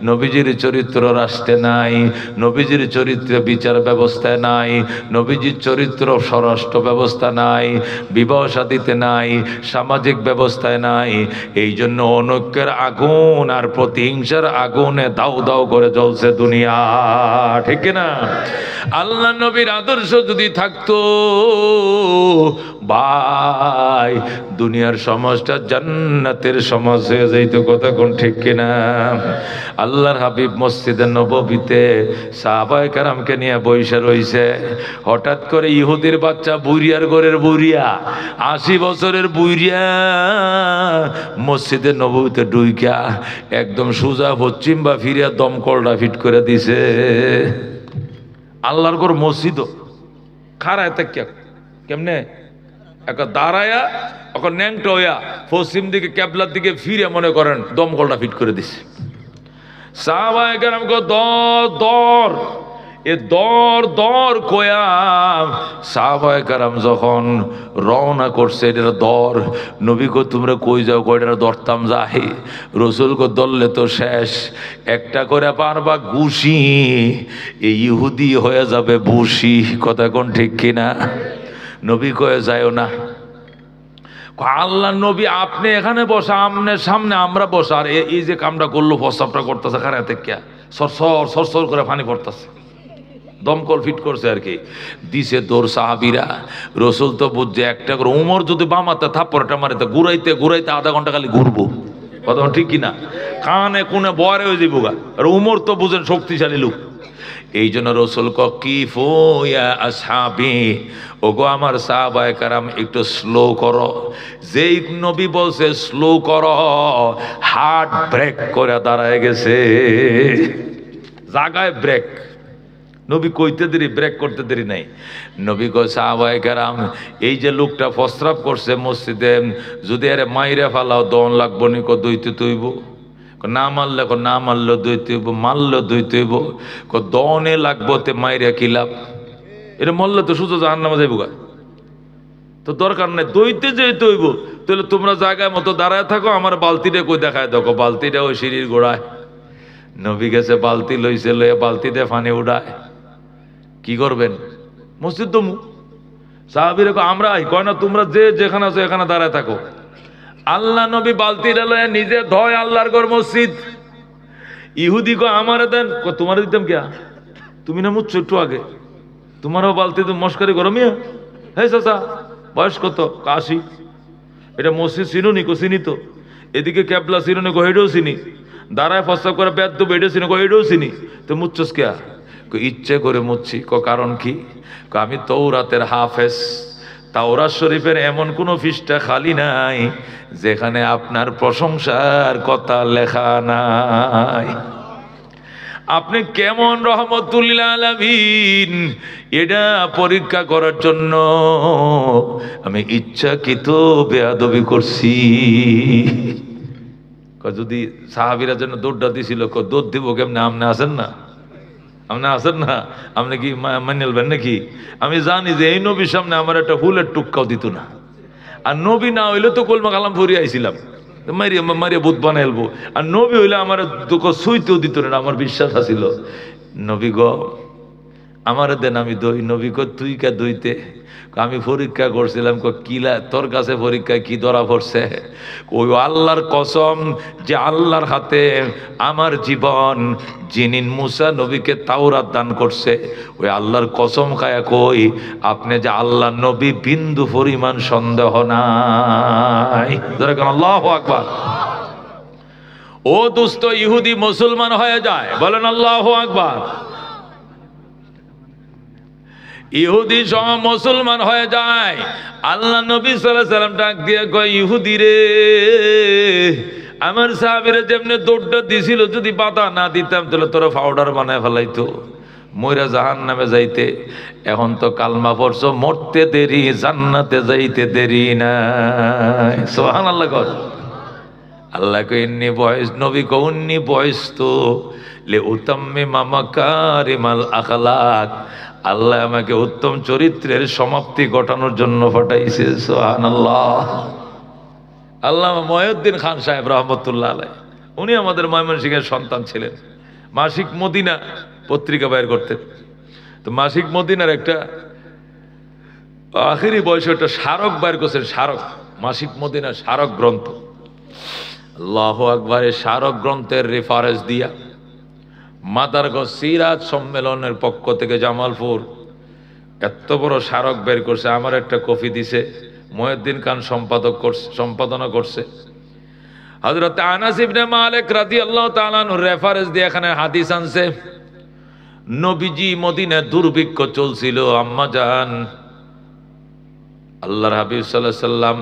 Speaker 1: নবীজির চরিত্র রাষ্ট্রে নাই, নবীজির চরিত্র বিচার ব্যবস্থায় নাই, নবীজির চরিত্র স্বরাষ্ট্র ব্যবস্থা নাই, বিবাহ শাদীতে নাই, সামাজিক ব্যবস্থায় নাই। এই জন্য অনৈক্যের আগুন আর প্রতিহিংসার আগুনে দাউ দাউ করে জ্বলছে দুনিয়া, ঠিক না? আল্লাহ নবীর আদর্শ যদি থাকতো ভাই, দুনিয়ার সমাজটা জান্নাতের সমাজ হয়ে যাইতো। কথা কোন ঠিক কিনা? আল্লাহর হাবিব মসজিদে নববীতে সাহাবায়ে কেরামকে নিয়ে বইসা রইছে। হঠাৎ করে ইহুদির বাচ্চা, বুইরিয়ার ঘরের বুইরিয়া, 80 বছরের বুইরিয়া মসজিদে নববীতে ডুইকা একদম সোজা পশ্চিম বা ফিরিয়া দমকলটা ফিট করে দিছে। আল্লাহর ঘর মসজিদ খারায় তাকিয়া কেমনে একটা দাঁড়ায়া এখন ন্যাংটা হইয়া পশ্চিম দিকে ক্যাবলার দিকে ফিরে মনে করেন দমকলটা ফিট করে দিছে। সাহাবায়ে কেরাম কো দর দর, এ দর দর কয়া সাহাবায়ে কেরাম যখন রওনা করছে, এটা দর। নবী কো তোমরা কই যাও? কয়টা দরতাম যাই। রসুল কো দললে তো শেষ, একটা করে পারবা ঘুষি, এই ইহুদি হয়ে যাবে বসি। কথা কোন ঠিক কিনা? নবী কয়ে যায়ও না। আল্লাহ নবী, আপনি এখানে বসা, আমনের সামনে আমরা বসা, আর এই যে কামটা করলো, প্রস্তাবটা করতেছে খারাতে কে সরসর সরসর করে পানি পড়তেছে। দমকল ফিট করছে আর কি, দিছে দৌড় সাহাবিরা। রসুল তো বুঝছে একটা করে, উমর যদি বামাতে থাপ্পড়টা মারিতে ঘুরাইতে ঘুরাইতে আধা ঘন্টা খালি ঘুরবো। কথা ঠিক কিনা? কানে কোনে বয়ারে হয়ে যাবো গা। আর উমর তো বুঝেন শক্তিশালী লোক। এই জন্য রসুল কিফু ইয়া আসহাবি, ওগো আমার সাহাবায়ে কেরাম একটু স্লো করো। যেই নবী বলছে স্লো করো, হার্ট ব্রেক করে দাঁড়ায় গেছে, জায়গায় ব্রেক। নবী কইতে দেরি, ব্রেক করতে দেরি নাই। নবী কয় সাহাবায়ে কেরাম, এই যে লোকটা প্রস্রাব করছে মসজিদে, যদি আরে মাইরে ফালাও দন লাগবো নি? দইতে তৈব না মারলে, না মারলেও দইতে হইব, মারলেও দইতে হইব। দনে লাগবো, তে মাইরে কি লাভ? এটা মরলে তো শুধু জাহান্নামে যাইব গা, তো দরকার নাই। দইতে যেতে হইব, তাহলে তোমরা জায়গায় মতো দাঁড়ায় থাকো, আমার বালতিটা কই দেখায় দেখো। বালতিটা ওই সিঁড়ির গোড়ায়। নবী গেছে, বালতি লইছে, লইয়া বালতিতে পানি উঠায়। কি করবেন? মসজিদ দমু। সাহাবীরা আমরা কয় না, তোমরা যে যেখানে আছো এখানে দাঁড়ায় থাকো। আল্লাহ নবী বালতিটা লইয়া নিজে ধয় আল্লাহর ঘর মসজিদ। ইহুদি কয় আমারে দেন। তোমার দিতাম কে? তুমি না মুচ্ছ একটু আগে, তোমারও বালতি তো মস্কারি করো মিয়া। হ্যাঁ চাচা, বয়স কত? 80। এটা মসজিদ চিনুনি? চিনি তো। এদিকে ক্যাবলা চিনুনি? হেডেও চিনি। দাঁড়ায় প্রস্তাব করে পেট তো বেডে চিনি? হেডেও চিনি। তো মুচ্ছস কে? ইচ্ছে করে মুচ্ছি। কারণ কি? আমি তৌরাতের হাফেজ। তাওরাত শরীফের এমন কোনো পৃষ্ঠা খালি নাই যেখানে আপনার প্রশংসার কথা লেখা নাই। আপনি কেমন রহমতুল লিল আলামিন, এটা পরীক্ষা করার জন্য আমি ইচ্ছাকৃত বেয়াদবি করছি। যদি সাহাবীরা জন্য দৌড়টা দিছিল, দৌড় দিব কেমনে? আপনি আছেন না? আপনি আছেন না? আপনি কি মানিলবেন নাকি? আমি জানি যে এই নবীর সামনে আমার একটা ফুলের টুক্কাও দিত না। আর নবী না হইলে তো কলমা কালাম পড়ে আইছিলাম। মারিয়া মারিয়া ভূত বানাইলবো। আর নবী হইলে আমার দুঃখ সুইতেও দিত না, আমার বিশ্বাস আছিল। নবী গ আমার দেন আমি দই। নবী ক তুই কে দইতে? আমি পরীক্ষা করছিলাম। কিলা তোর কাছে পরীক্ষায় কি ধরা পড়ছে? ওই আল্লাহর কসম যে আল্লাহর হাতে আমার জীবন, যিনি মুসা নবীকে তাওরাত দান করছে, ওই আল্লাহর কসম খায়া কই আপনি যে আল্লাহ নবী বিন্দু পরিমাণ সন্দেহ নাই। ধরে কেন আল্লাহু আকবার। ও দুস্থ ইহুদি মুসলমান হয়ে যায়, বলেন আল্লাহু আকবার। ইহুদি সহ মুসলমান হয়ে যায়। আল্লাহ নবী সাল্লাল্লাহু আলাইহি সাল্লাম ডাক দিয়ে কয় ইহুদি রে, আমার সাহাবীরা যেমনে দৌড়টা দিছিল, যদি বাধা না দিতাম তাহলে তোরা পাউডার বানায় ফেলাইতো, মইরা জাহান্নামে যাইতে। এখন তো কালমা পড়ছো, মরতে দেরি জান্নাতে যাইতে দেরি নাই। সুবহানাল্লাহ। কর আল্লাহ কো ইন্নী বয়স, নবী কো উন্নী বয়স তো লে উতাম্মিমা মাকারিমাল আখলাক, আল্লাহ আমাকে উত্তম চরিত্রের সমাপ্তি ঘটানোর জন্য পাঠাইছে। সুবহানাল্লাহ। আল্লামা মহিউদ্দিন খান সাহেব রহমতুল্লাহ আলাইহি, উনি আমাদের ময়মনসিংহের সন্তান ছিলেন। মাসিক মদিনা পত্রিকা বের করতেন। তো মাসিক মদিনার একটা আখেরি বয়সে একটা স্মারক বের করছেন, স্মারক, মাসিক মদিনার স্মারক গ্রন্থ। আল্লাহু আকবার। এই স্মারক গ্রন্থের রেফারেন্স দিয়া মাদারগঞ্জ সিরাত সম্মেলনের পক্ষ থেকে জামালপুর এত বড় স্মারক বের করছে। আমার একটা কপি দিছে, মহিউদ্দিন খান সম্পাদনা করছে। হযরত আনাস ইবনে মালিক রাদিয়াল্লাহু তাআলা আনহু রেফারেন্স দিয়ে এখানে হাদিস আনছে। নবীজি মদিনায় দুর্ভিক্ষ চলছিল। আম্মা জান আল্লাহর হাবিব সাল্লাল্লাহু আলাইহি সাল্লাম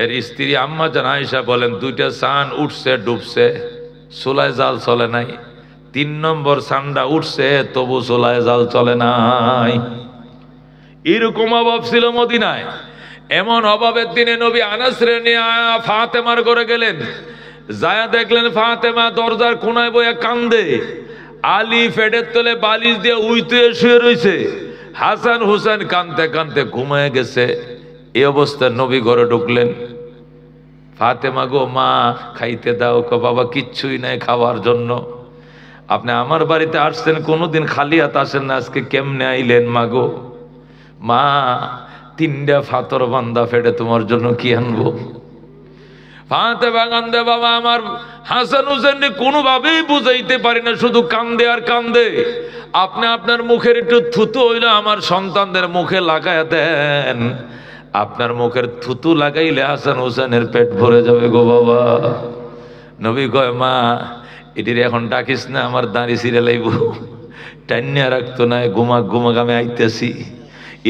Speaker 1: এর স্ত্রী আম্মা জান আয়েশা বলেন, দুইটা সান উঠছে ডুবছে, চুলায় জাল চলে নাই। 3 নম্বর সান্ডা উঠছে, তবু চুলায় জাল চলে নাই। এরকম অভাব ছিল মদিনায়। এমন অভাবের দিনে নবী আনাস রে নিয়ে ফাতেমার ঘরে গেলেন। যায়া দেখলেন ফাতেমা দরজার কোনায় বইয়া কান্দে। আলী ফেডের তলে বালিশ দিয়ে উইতে শুয়ে রয়েছে। হাসান হুসেন কানতে কানতে ঘুমায় গেছে। এই অবস্থায় নবী ঘরে ঢুকলেন। ফাতেমা গো, মা খাইতে দাও। কো বাবা কিচ্ছুই নাই খাওয়ার জন্য। আপনি আমার বাড়িতে আসছেন, কোনোদিন খালি হাত আসেন না, আজকে কেমনে আইলেন? মা গো, মা 3টা ফাতর বান্দা ফেটে তোমার জন্য কি আনবো? ফাতেমা কান্দে, বাবা আমার হাসান হুসেন কোনোভাবেই বুঝাইতে পারি না, শুধু কান্দে আর কান্দে। আপনি আপনার মুখের একটু থুতু হইলে আমার সন্তানদের মুখে লাগায় দেন। আপনার মুখের থুতু লাগাইলে হাসান হুসেনের পেট ভরে যাবে গো বাবা। নবী কয়, মা এটির এখন ডাকিস না, আমার দাঁড়ি ছিঁড়ে লাইব। টাইনিয়া রাখতো না, ঘুমাক ঘুমাক আমি আইতেছি।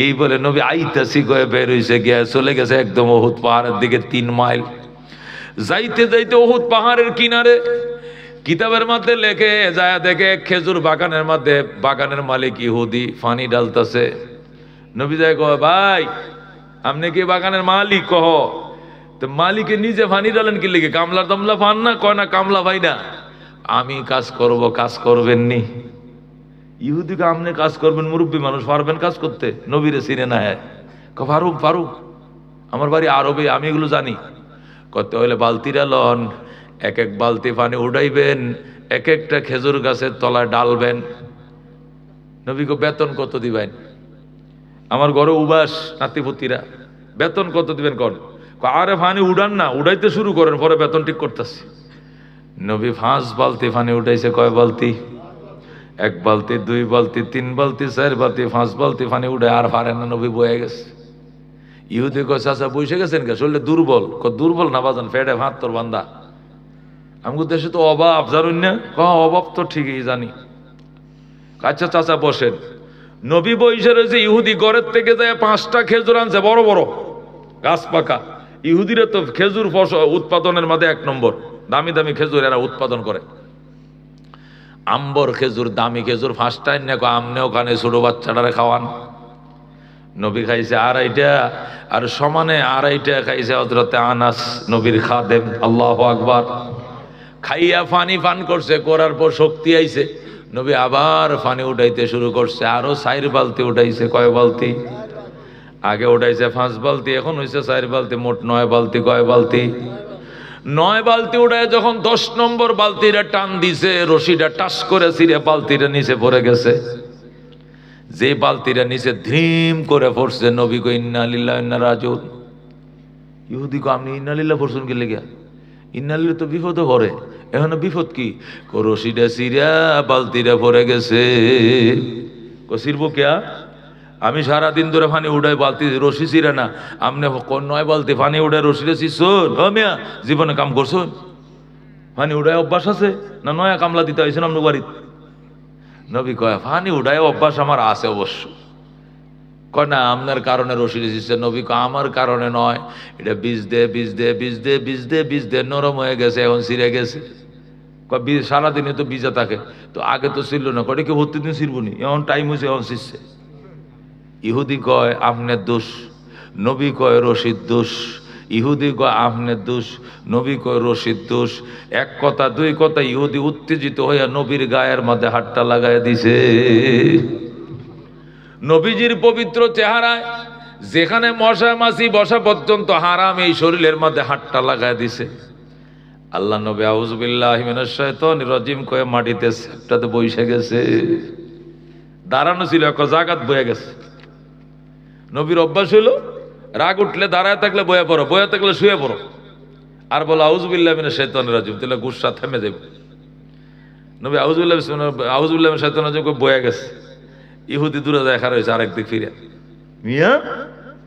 Speaker 1: এই বলে নবী আইতাছি কয়ে বের হইছে, গিয়া চলে গেছে একদম উহুদ পাহাড়ের দিকে 3 মাইল। যাইতে যাইতে উহুদ পাহাড়ের কিনারে কিতাবের মধ্যে লেখে যায় দেখে খেজুর বাগানের মধ্যে বাগানের মালিক ইহুদি পানি ডালতেছে। নবী যায় কয়, ভাই আপনি কি বাগানের মালিক? কহ তো মালিকে নিজে পানি ডালেন কি লেগে? কামলা টামলা পান না? কয় না, কামলা ভাই না, আমি কাজ করব। কাজ করবেন নি? ইহুদিকে আপনি কাজ করবেন? মুরব্বী মানুষ, পারবেন কাজ করতে? নবীরে চিনে না? পারুম পারুম, আমার বাড়ি আরবে, আমি এগুলো জানি। করতে হইলে বালতিরা লন, এক এক বালতি পানি উঠাইবেন, এক একটা খেজুর গাছের তলায় ডালবেন। নবীকে বেতন কত দিবেন? আমার ঘরে উবাস নাতিপুতিরা, বেতন কত দিবেন? কর আরে পানি উড়ান না, উড়াইতে শুরু করেন, পরে বেতন ঠিক করতেছি। নবী 5 বালতি পানি উঠাইছে। কয় বালতি? 1 বালতি, 2 বালতি, 3 বালতি, 4 বালতি, 5 বালতি পানি উঠে আর পারেন না। নবী বয়ে গেছে। ইহুদি কয়, চাচা বসে গেছেন কে? শরীরে দুর্বল? দুর্বল না বাজান, ফেটে ভাত তোর বান্দা। আমগো দেশে তো অভাব, জানুন না? অভাব তো ঠিকই জানি। আচ্ছা চাচা বসেন। নবী বইসে রয়েছে, ইহুদি ঘরের থেকে যায় 5টা খেজুর আনছে, বড় বড় গাছ পাকা। ইহুদিরা তো খেজুর ফসল উৎপাদনের মধ্যে 1 নম্বর, দামি দামি খেজুর এরা উৎপাদন করে। আম্বর খেজুর, দামি খেজুর 5টাই না, আমনে ওখানে ছোট বাচ্চাটারে খাওয়ান। নবী খাইছে 2.5টা, আর সমানে 2.5টা খাইছে হযরতে আনাস, নবীর খাদেম। আল্লাহু আকবার। খাইয়া পানি পান করছে, করার পর শক্তি আইছে। নবী আবার পানি উঠাইতে শুরু করছে, আরো 4 বালতি উঠাইছে। কয় বালতি? আগে উঠাইছে 5 বালতি, এখন হইছে 4 বালতি, মোট 9 বালতি। কয় বালতি? 9 বালতি উঠায় যখন 10 নম্বর বালতিটা টান দিছে, রশিটা টাস করে ছিঁড়ে বালতিটা নিচে পড়ে গেছে। যে বালতিটা নিচে ধ্রিম করে পড়ছে, নবী কো ইন্না লিল্লাহি ওয়া ইন্না রাজিউন। ইহুদি কো আপনি ইন্না লিল্লাহি পড়ছেন কি লেগা? ইন্না লিল্লাহি তো বিপদে পড়ে, এখন বিপদ কি? কো রশিটা ছিঁড়া বালতিটা পড়ে গেছে। কো ছিড়বো কেয়া? আমি সারাদিন ধরে পানি উঠাই, বালতি রশি ছিঁড়ে না, আপনি 9 বালতি পানি উঠায় রশিটা ছিঁড়ছুন? ও মিয়া, জীবনে কাম করছুন? পানি উঠায় অভ্যাস আছে না নয়া কামলা দিতে হয়েছেন আপনার বাড়িতে? নবী কয় পানি উঠায় অভ্যাস আমার আছে অবশ্য। কয় না আপনার কারণে রশিটা ছিঁড়ছে। নবী কয় আমার কারণে নয়, এটা বীজ দে বীজ দে বীজ দে বীজ দে বীজ দে নরম হয়ে গেছে, এখন ছিঁড়ে গেছে। কয় বীজ সারাদিনে তো বীজা থাকে, তো আগে তো ছিল না। কয় কি প্রতিদিন ছিঁড়বনি, এখন টাইম হয়েছে, এখন ছিঁড়ছে। ইহুদি কয় আপনার দোষ, নবী কয় রশিদ দোষ। ইহুদি কয় আপনার দোষ, নবী কয় রশিদ দোষ। এক কথা দুই কথা, ইহুদি উত্তেজিত হইয়া নবীর গায়ের মধ্যে হাতটা লাগাই দিছে। নবীজির পবিত্র চেহারায় যেখানে মশা মাছি বসা পর্যন্ত হারাম, এই শরীরের মধ্যে হাতটা লাগাই দিছে। আল্লাহ নবী আউযু বিল্লাহি মিনাশ শাইতানির রাজিম কয়ে মাটিতে সেপটাতে বইসে গেছে। দাঁড়ানো ছিল, এক জায়গাত বয়ে গেছে। নবীর অভ্যাস হইল রাগ উঠলে দাঁড়ায় থাকলে বয়ে পড়ো, বয়ে থাকলে শুয়ে পড়ো, আর বলো আউযু বিল্লাহি মিনাশ শাইতানির রাজিম, তাহলে গুসা থেমে যাবে। নবী আউযু বিল্লাহি মিনাশ শাইতানির রাজিম কয়ে বয়ে গেছে। ইহুদি দূরে দেখা রয়েছে আরেক দিক ফিরে। মিয়া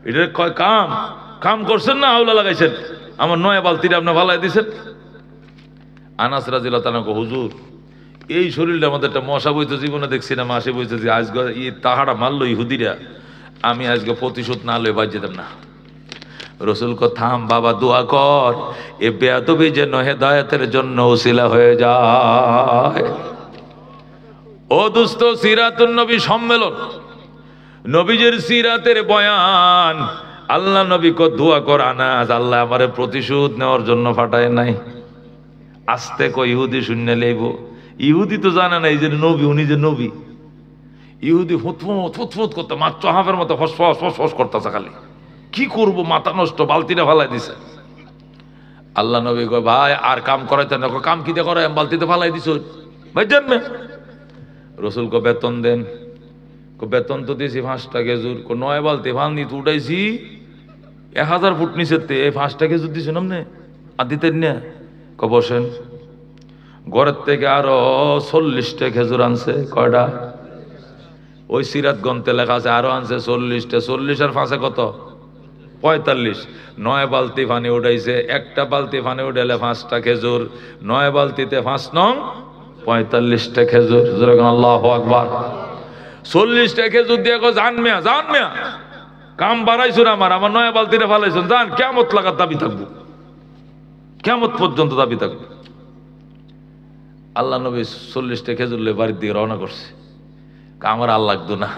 Speaker 1: এটা কয় কাম কাম করছেন না আউলা লাগাইছেন? আমার 9 বালতিটা আপনি ভালাই দিছেন। আনাস রাদিয়াল্লাহু তাআলা কয় হুজুর, এই শরীরটা আমাদের একটা মশা বইতে জীবনে দেখছি না, মাসে বইতে যে আজকে এই তাহারা মারলো ইহুদিরা, আমি আজকে প্রতিশোধ না লয়ে বাদ যেতাম না। রসুল কো থাম বাবা, দোয়া কর এ বেয়াদবি যেন হেদায়েতের জন্য ওসিলা হয়ে যায়। ও দোস্ত, সিরাতুন নবী সম্মেলন, নবীজির সিরাতের বয়ান। আল্লাহ নবী কো দোয়া কর আনাস, আল্লাহ আমারে প্রতিশোধ নেওয়ার জন্য ফাটায় নাই। আস্তে কো ইহুদি শূন্য লইব। ইহুদি তো জানে না এই যে নবী, উনি যে নবী। ইহুদি ফুৎফুৎ করতে, মাত্র হাফের মতো ফসফস ফসফস করতেছে খালি। কি করব, মাথা নষ্ট, বালতিটা ফালাই দিছে। আল্লাহ নবী কয় ভাই আর কাম করাইতে না। কাম কি দিয়ে করাই, বালতিতে ফালাই দিছ ভাই, জানবে। রসুল কো বেতন দেন। বেতন তো দিয়েছি 5টা খেজুর। 9 বালতি ফালনি তো উঠাইছি 1000 ফুট নিচেতে, এই 5টা খেজুর দিছে নামনে আর দিতেন না। বসেন। ঘরের থেকে আরো 40টা খেজুর আনছে। কয়টা? ওই সিরাত গ্রন্থে লেখা আছে আরো আনছে 40টা। 40 আর 5 কত? 45। 9 বালতি পানি উঠাইছে। একটা বালতি পানি উঠাইলে 5টা খেজুর, 9 বালতিতে 5 নং 45টা খেজুর। আল্লাহু আকবার। 40টা খেজুর দিয়ে জান মিয়া, জান মিয়া, কাম বাড়াইছুন আমার 9 বালতিটা ফালাইছুন, জান কিয়ামত লাগার দাবি থাকবো, কিয়ামত পর্যন্ত দাবি থাকবে। আল্লাহ নবী 40টা খেজুর লয়ে বাড়ির দিকে রওনা করছে। আমার আর লাগতো না,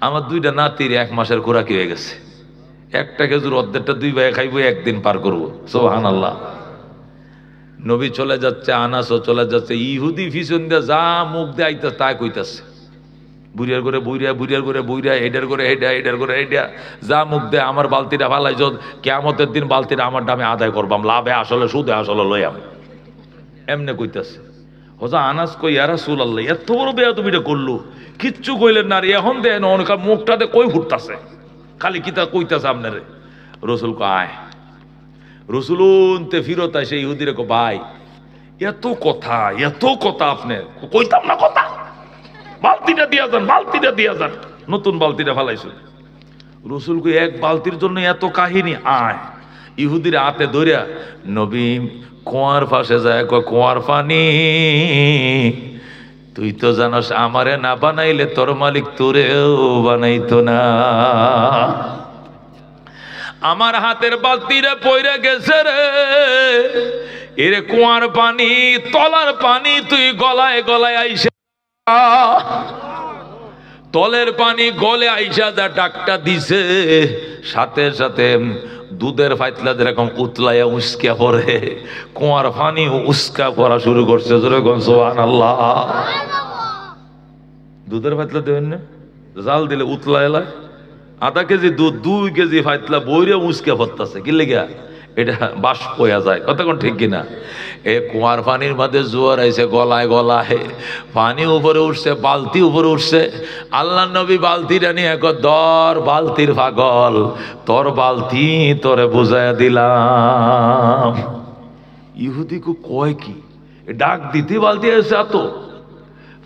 Speaker 1: আমার 2টা নাতির 1 মাসের খোরাকি হয়ে গেছে। একটা খেজুর অর্ধেকটা 2 ভাই খাইবো, একদিন পার করবো। সুবহানাল্লাহ। নবী চলে যাচ্ছে, আনাসও চলে যাচ্ছে। ইহুদি পিছন দিয়ে যা মুখ দিয়ে আইতা তা কইতাছে, বুড়িয়ার করে বুড়িয়া, বুড়িয়ার করে বুড়িয়া, এডার করে হেডা, এডার করে হেডা, যা মুখ দেয়। আমার বালতিটা ফালাই, কিয়ামতের দিন বালতিটা আমার দামে আদায় করবাম, লাভে আসলে সুদে আসলে লইয়াম, এমনে কইতাছে। হোজা আনাস কই ইয়া রাসূলুল্লাহ, এত বড় বেয়াদবিটা করলো, কিচ্ছু কইলেন না। আর এখন দেন অনেক মুখটাতে কই ফুটতাছে, খালি কিতা কইতাছে আপনারে। রসুল কো আয়। রসুল তে ফিরত আসে ইহুদিরে কো ভাই এত কথা আপনি কইতাম না কথা, বালতিটা দিয়া যান, বালতিটা দিয়া যান। নতুন বালতিটা ফালাইছে। রসুল কই এক বালতির জন্য এত কাহিনী? আয়। ইহুদির হাতে ধরিয়া নবী কুয়ার পাশে যায়, কয় কুয়ার পানি তুই তো জানোস আমারে না বানাইলে তোর মালিক তোরেও বানাইতো না। আমার হাতের বালতিরে পইরা গেছে রে, এরে কুয়ার পানি, তলার পানি তুই গলায় গলায় আইসা, তলের পানি গলে আইসা যা ডাকটা দিছে, সাথে সাথে দুধের ফাইতলা যেরকম উতলাইয়া উস্কা পড়ে, কুয়ার পানি উস্কা পড়া শুরু করছে। সুবহানাল্লাহ। দুধের ফাইতলা দেবেন না, জাল দিলে উতলা এলায়। 1/2 কেজি দুধ 2 কেজি ফাইতলা বইরে উস্কা পড়তেছে। কি লেগা? এটা বাস পয়া যায়, কতক্ষণ ঠিক কিনা? এ কুয়ার পানির মধ্যে জোয়ার আইছে, গলায় গলায় পানি উপরে উঠছে, বালতি উপরে উঠছে। আল্লাহ নবী বালতিটা নিয়ে এক দর, বালতির পাগল, তোর বালতি তোরে বুঝাইয়া দিলাম। ইহুদিকে কয় কি, ডাক দিতে বালতি এসে এত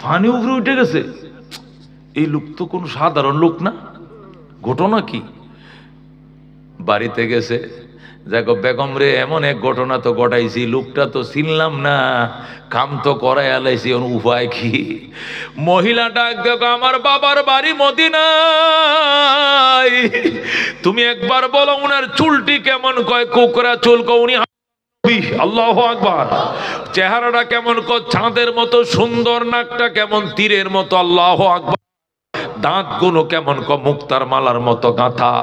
Speaker 1: পানি উপরে উঠে গেছে। এই লোক তো কোনো সাধারণ লোক না, ঘটনা কি? বাড়িতে গেছে, দেখো বেগম রে এমন এক ঘটনা তো ঘটাইছি, লোকটা তো চিনলাম না, কাম তো করাই আলাইছি, উপায় কি? মহিলা ডাক দেখো, আমার বাবার বাড়ি মদিনায়, তুমি একবার বলো উনার চুলটি কেমন? কয় কোকড়া চুল। উনি আল্লাহু আকবার। চেহারাটা কেমন? চাঁদের মতো সুন্দর, নাকটা কেমন? তীরের মতো। আল্লাহু আকবার। দাঁত গুলো কেমন? মুক্তার মালার মতো গাঁথা।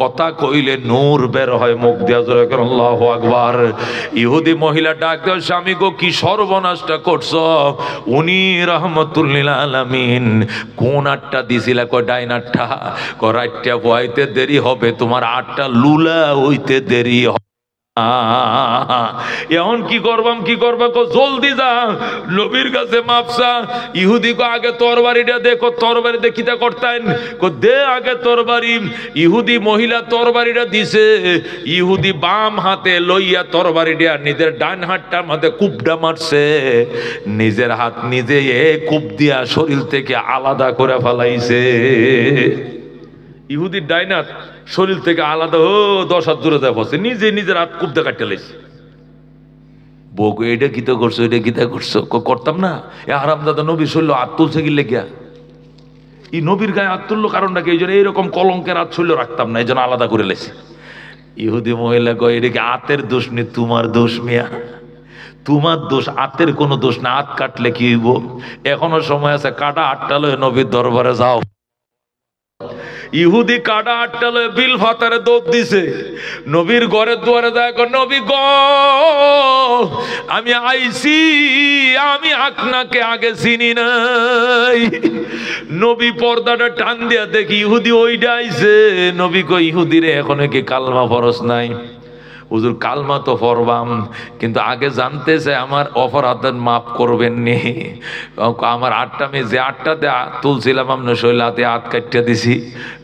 Speaker 1: কথা কইলে নূর বের হয় মুখ দিয়া। জোরে করে আল্লাহু আকবার। ইহুদি মহিলা ডাক দেয়, স্বামী গো কি সর্বনাশটা করছো? উনি রাহমাতুল লিল আলামিন। কোন আটটা দিছিলা? কয় ডাইনাটটা। কয় রাতটা বইতে দেরি হবে, তোমার আটটা লুলা হইতে দেরি হবে। এখন কি করবাম, কি করবা? জলদি যা নবীর কাছে মাপসা। ইহুদি কো আগে তরবারিটা দেখো, তরবারি দেখিতা করতেন, দে আগে তরবারি। ইহুদি মহিলা তরবারিটা দিছে, ইহুদি বাম হাতে লইয়া তরবারিটা নিজের ডান হাতটার মধ্যে কুপডা মারছে, নিজের হাত নিজে কুপ দিয়া শরীর থেকে আলাদা করে ফেলাইছে। ইহুদির ডাইন হাত শরীর থেকে আলাদা 10 হাত দূরে যায় বসে, নিজে নিজের হাত কুপদা কাটতে লাইছে। বউ এটা গীতা করছো, এটা গীতা করছো। করতাম না। এ হারামজাদা নবী শরীর হাত তুলছে গিলে গিয়া, এই নবীর গায়ে হাত তুললো কারণটা কি? এই জন্য এইরকম কলঙ্কের হাত শরীর রাখতাম না, এই জন্য আলাদা করে লাইছে। ইহুদি মহিলা কয়, এটা কি হাতের দোষ নেই, তোমার দোষ মিয়া, তোমার দোষ, হাতের কোনো দোষ না। হাত কাটলে কি হইব? এখনো সময় আছে, কাটা আটটা লয়ে নবীর দরবারে যাও। ইহুদি কাটা আটটা লয়ে বিল ফাতারে দৌড় দিছে, নবীর ঘরের দুয়ারে যায়। নবী গো, আমি আইছি, আমি আপনাকে আগে চিনি নাই। নবী পর্দাটা টান দিয়া দেখি ইহুদি ওইটা আইছে। নবী কই, ইহুদি রে এখনো কি কালমা ফরজ নাই? হুজুর কালমা তো পড়বাম, কিন্তু আগে জানতে চাই আমার অপরাধের মাফ করবেন নি। আমার আটটা আমি যে আটটাতে তুলছিলাম, আপনার শৈল হাতে হাত কাটিয়ে দিছি।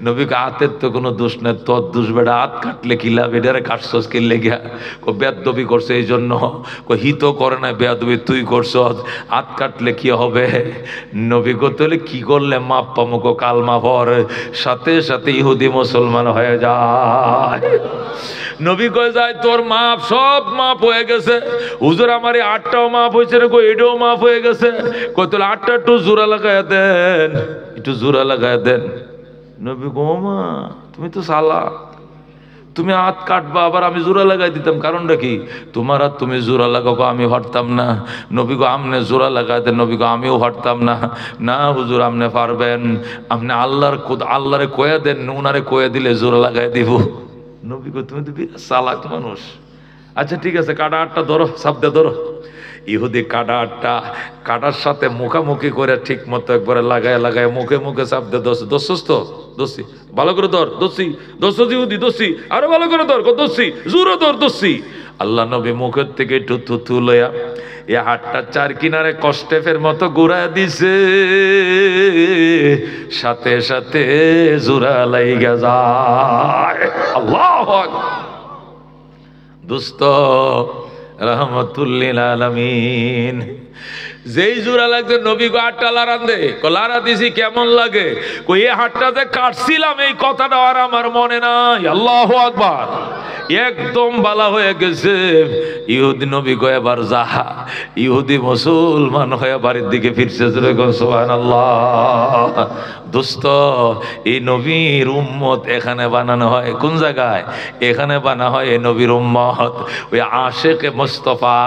Speaker 1: নবীকে হাতের তো কোনো দোষ নেই, তোর দোষ বেটা, হাত কাটলে কি লাভ? এটারে কাটছস কিনলে গিয়া? বেয়াদবি করছে এই জন্য। হিত করে না, বেয়াদবি তুই করছস, হাত কাটলে কি হবে? নবী করতে হলে কি করলে মাপ পামুক? কালমা পড়। সাথে সাথে ইহুদি মুসলমান হয়ে যায়। নবী কয়ে যায়, তোর মাপ সব মাপ হয়ে গেছে। হুজুর আমার এই আটটাও মাপ হয়েছে রে, এটাও মাপ হয়ে গেছে। কই তাহলে আটটা একটু জোড়া লাগাইয়া দেন, একটু জোড়া লাগাইয়া দেন। নবী গো, মা তুমি তো সালা, তুমি হাত কাটবা আবার আমি জোড়া লাগাই দিতাম, কারণটা কি? তোমার হাত তুমি জোড়া লাগাবো, আমি হাঁটতাম না। নবী গো আমনে জোড়া লাগাই দেন। নবী গো আমিও হাঁটতাম না। না হুজুর আমনে পারবেন, আপনি আল্লাহরে কয়ে দেন, উনারে কয়ে দিলে জোড়া লাগাই দিব। নবী কো, তুমি তো বিরাট চালাক মানুষ। আচ্ছা ঠিক আছে, কাটা আটটা ধরো, সাবদে ধরো। ইহুদি কাটা আটটা কাটার সাথে মুখামুখি করে ঠিক মতো একবারে লাগায় লাগায় মুখে মুখে সাবদে দোষ তো দোষী, ভালো করে ধর, দোষী দোষ, ইহুদি দোষী, আরো ভালো করে ধর, দোষী জোরে ধর, দোষী। আল্লাহ নবী মুখের থেকে একটু থুথু লইয়া এ হাতটা চার কিনারে কষ্টেফের মতো ঘুরা দিছে, সাথে সাথে জোড়া লাইগা যায়। আল্লাহু আকবার। দোস্ত রাহমাতুল লিল আলামিন, যেই জোড়া লাগছে নবী গো আটটা লারান দে। লারা দিছি, কেমন লাগে? কই এই হাতটা যে কাটছিলাম এই কথাটা আর আমার মনে নাই। আল্লাহু আকবার। একদম বালা হয়ে গেছে। ইহুদি নবী গো এবার যাহা, ইহুদি মুসলমান হয়ে বাড়ির দিকে ফিরছে। সুবহানাল্লাহ। দোস্ত এই নবীর উম্মত এখানে বানানো হয় কোন জায়গায়? এখানে বানা হয় এই নবীর উম্মত। ওই আশেকে মুস্তাফা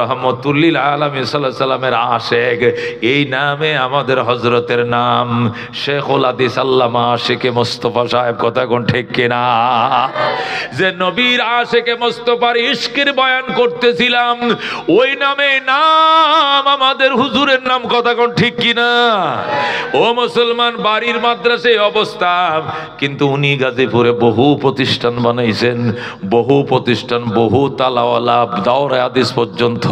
Speaker 1: রহমতুল লিল আলামিন সাল্লাল্লাহু আলাইহি সাল্লামের আশেক, এই নামে আমাদের হযরতের নাম শেখুল হাদিস আল্লামা আশেকে মুস্তাফা সাহেব। কথা কোন ঠিক কিনা? যে নবী নবীর আশেকে মোস্তফার ইশকের বয়ান করতেছিলাম, ওই নামে নাম আমাদের হুজুরের নাম, কথা কোন ঠিক কিনা? ও মুসলমান, বাড়ির মাদ্রাসায় অবস্থা, কিন্তু উনি গাজীপুরে বহু প্রতিষ্ঠান বানাইছেন, বহু প্রতিষ্ঠান, বহু তালাওয়ালা, দাওরা হাদিস পর্যন্ত।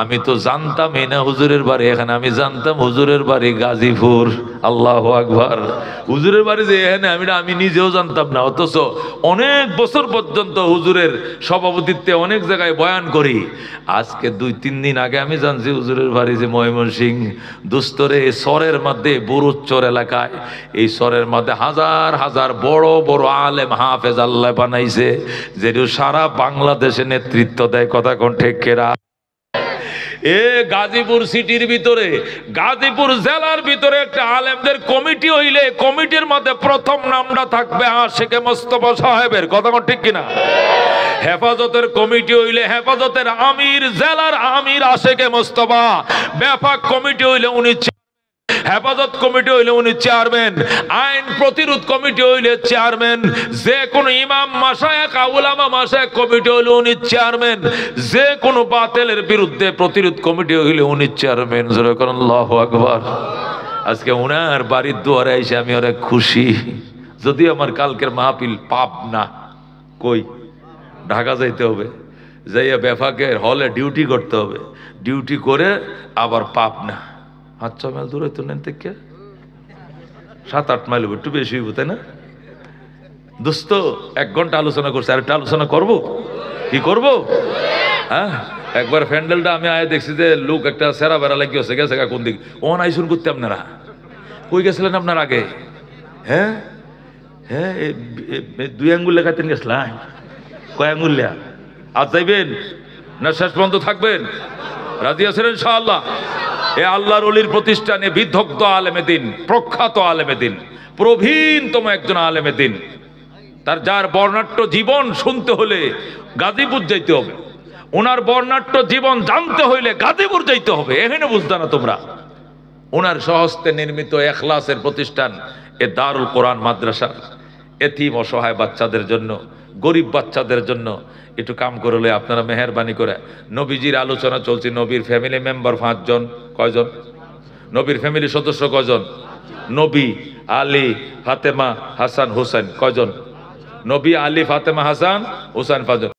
Speaker 1: আমি তো জানতামই না হুজুরের বাড়ি এখানে, আমি জানতাম হুজুরের বাড়ি গাজীপুর। আল্লাহু আকবার। হুজুরের বাড়ি যে এখানে আমি নিজেও জানতাম না, অথচ অনেক বছর পর্যন্ত হুজুরের সভাপতিত্বে অনেক জায়গায় বয়ান করি। আজকে 2-3 দিন আগে আমি জানছি হুজুরের বাড়ি যে ময়মনসিংহ দুস্তরে সরের মধ্যে বুরুচর এলাকায়। এই সরের মধ্যে হাজার হাজার বড় বড় আলেম হাফেজ আল্লাহ বানাইছে, যেটা সারা বাংলাদেশে নেতৃত্ব দেয়, কথা কোন ঠিক কেরা? এ গাজীপুর সিটির ভিতরে, গাজীপুর জেলার ভিতরে একটা আলেমদের কমিটি হইলে কমিটির মধ্যে প্রথম নামটা থাকবে আশেকে মোস্তফা সাহেবের, কথা কোন ঠিক কিনা? হেফাজতের কমিটি হইলে হেফাজতের আমির, জেলার আমির আশেকে মোস্তফা। ব্যাপক কমিটি হইলে উনি, হেফাজত কমিটি হইলে উনি চেয়ারম্যান, আইন প্রতিরোধ কমিটি হইলে চেয়ারম্যান, যে কোনো ইমাম মাশায়েখ উলামা মাশায়েখ কমিটি হইলে উনি চেয়ারম্যান, যে কোনো বাতিলের বিরুদ্ধে প্রতিরোধ কমিটি হইলে উনি চেয়ারম্যান। আল্লাহু আকবার। আজকে উনার বাড়ির দুয়ারে এসে আমি অনেক খুশি। যদিও আমার কালকের মাহফিল পাবনা, কই ঢাকা যাইতে হবে, যাইয়া বেফাকের হলে ডিউটি করতে হবে, ডিউটি করে আবার পাবনা। 5-6 মাইল দূর হইতো না থেকে, 7-8 মাইল একটু বেশি হইব, তাই না দোস্ত? 1 ঘন্টা আলোচনা করছে, আর একটা আলোচনা করব, কি করব? হ্যাঁ, একবার প্যান্ডেলটা আমি আয় দেখছি যে লোক একটা সেরা বেড়া লাগিয়েছে, গেছে কোন দিক ওন আইসুন করতে, আপনারা কই গেছিলেন আপনার আগে? হ্যাঁ হ্যাঁ, 2 আঙ্গুল লেখাতেন গেছিলাম, কয় আঙ্গুল লেখা? আজ যাইবেন না শেষ পর্যন্ত থাকবেন? রাজি আছেন ইনশাআল্লাহ? এ আল্লাহর ওলির প্রতিষ্ঠানে বিদগ্ধ আলেমে দিন, প্রখ্যাত আলেমে দিন, প্রবীণতম একজন আলেমে দিন, তার যার বর্ণাঢ্য জীবন শুনতে হলে গাজীপুর যাইতে হবে, ওনার বর্ণাঢ্য জীবন জানতে হইলে গাজীপুর যাইতে হবে। এখানে বুঝতে না তোমরা? ওনার স্বহস্তে নির্মিত এখলাসের প্রতিষ্ঠান এ দারুল কোরআন মাদ্রাসা, এতিম অসহায় বাচ্চাদের জন্য, গরিব বাচ্চাদের জন্য একটু কাম করলে আপনারা মেহেরবানি করে। নবীজির আলোচনা চলছে, নবীর ফ্যামিলি মেম্বার 5 জন। কয়জন? নবীর ফ্যামিলি সদস্য কয়জন? নবী, আলী, ফাতেমা, হাসান, হুসেন। কয়জন? নবী, আলী, ফাতেমা, হাসান, হুসেন 5 জন।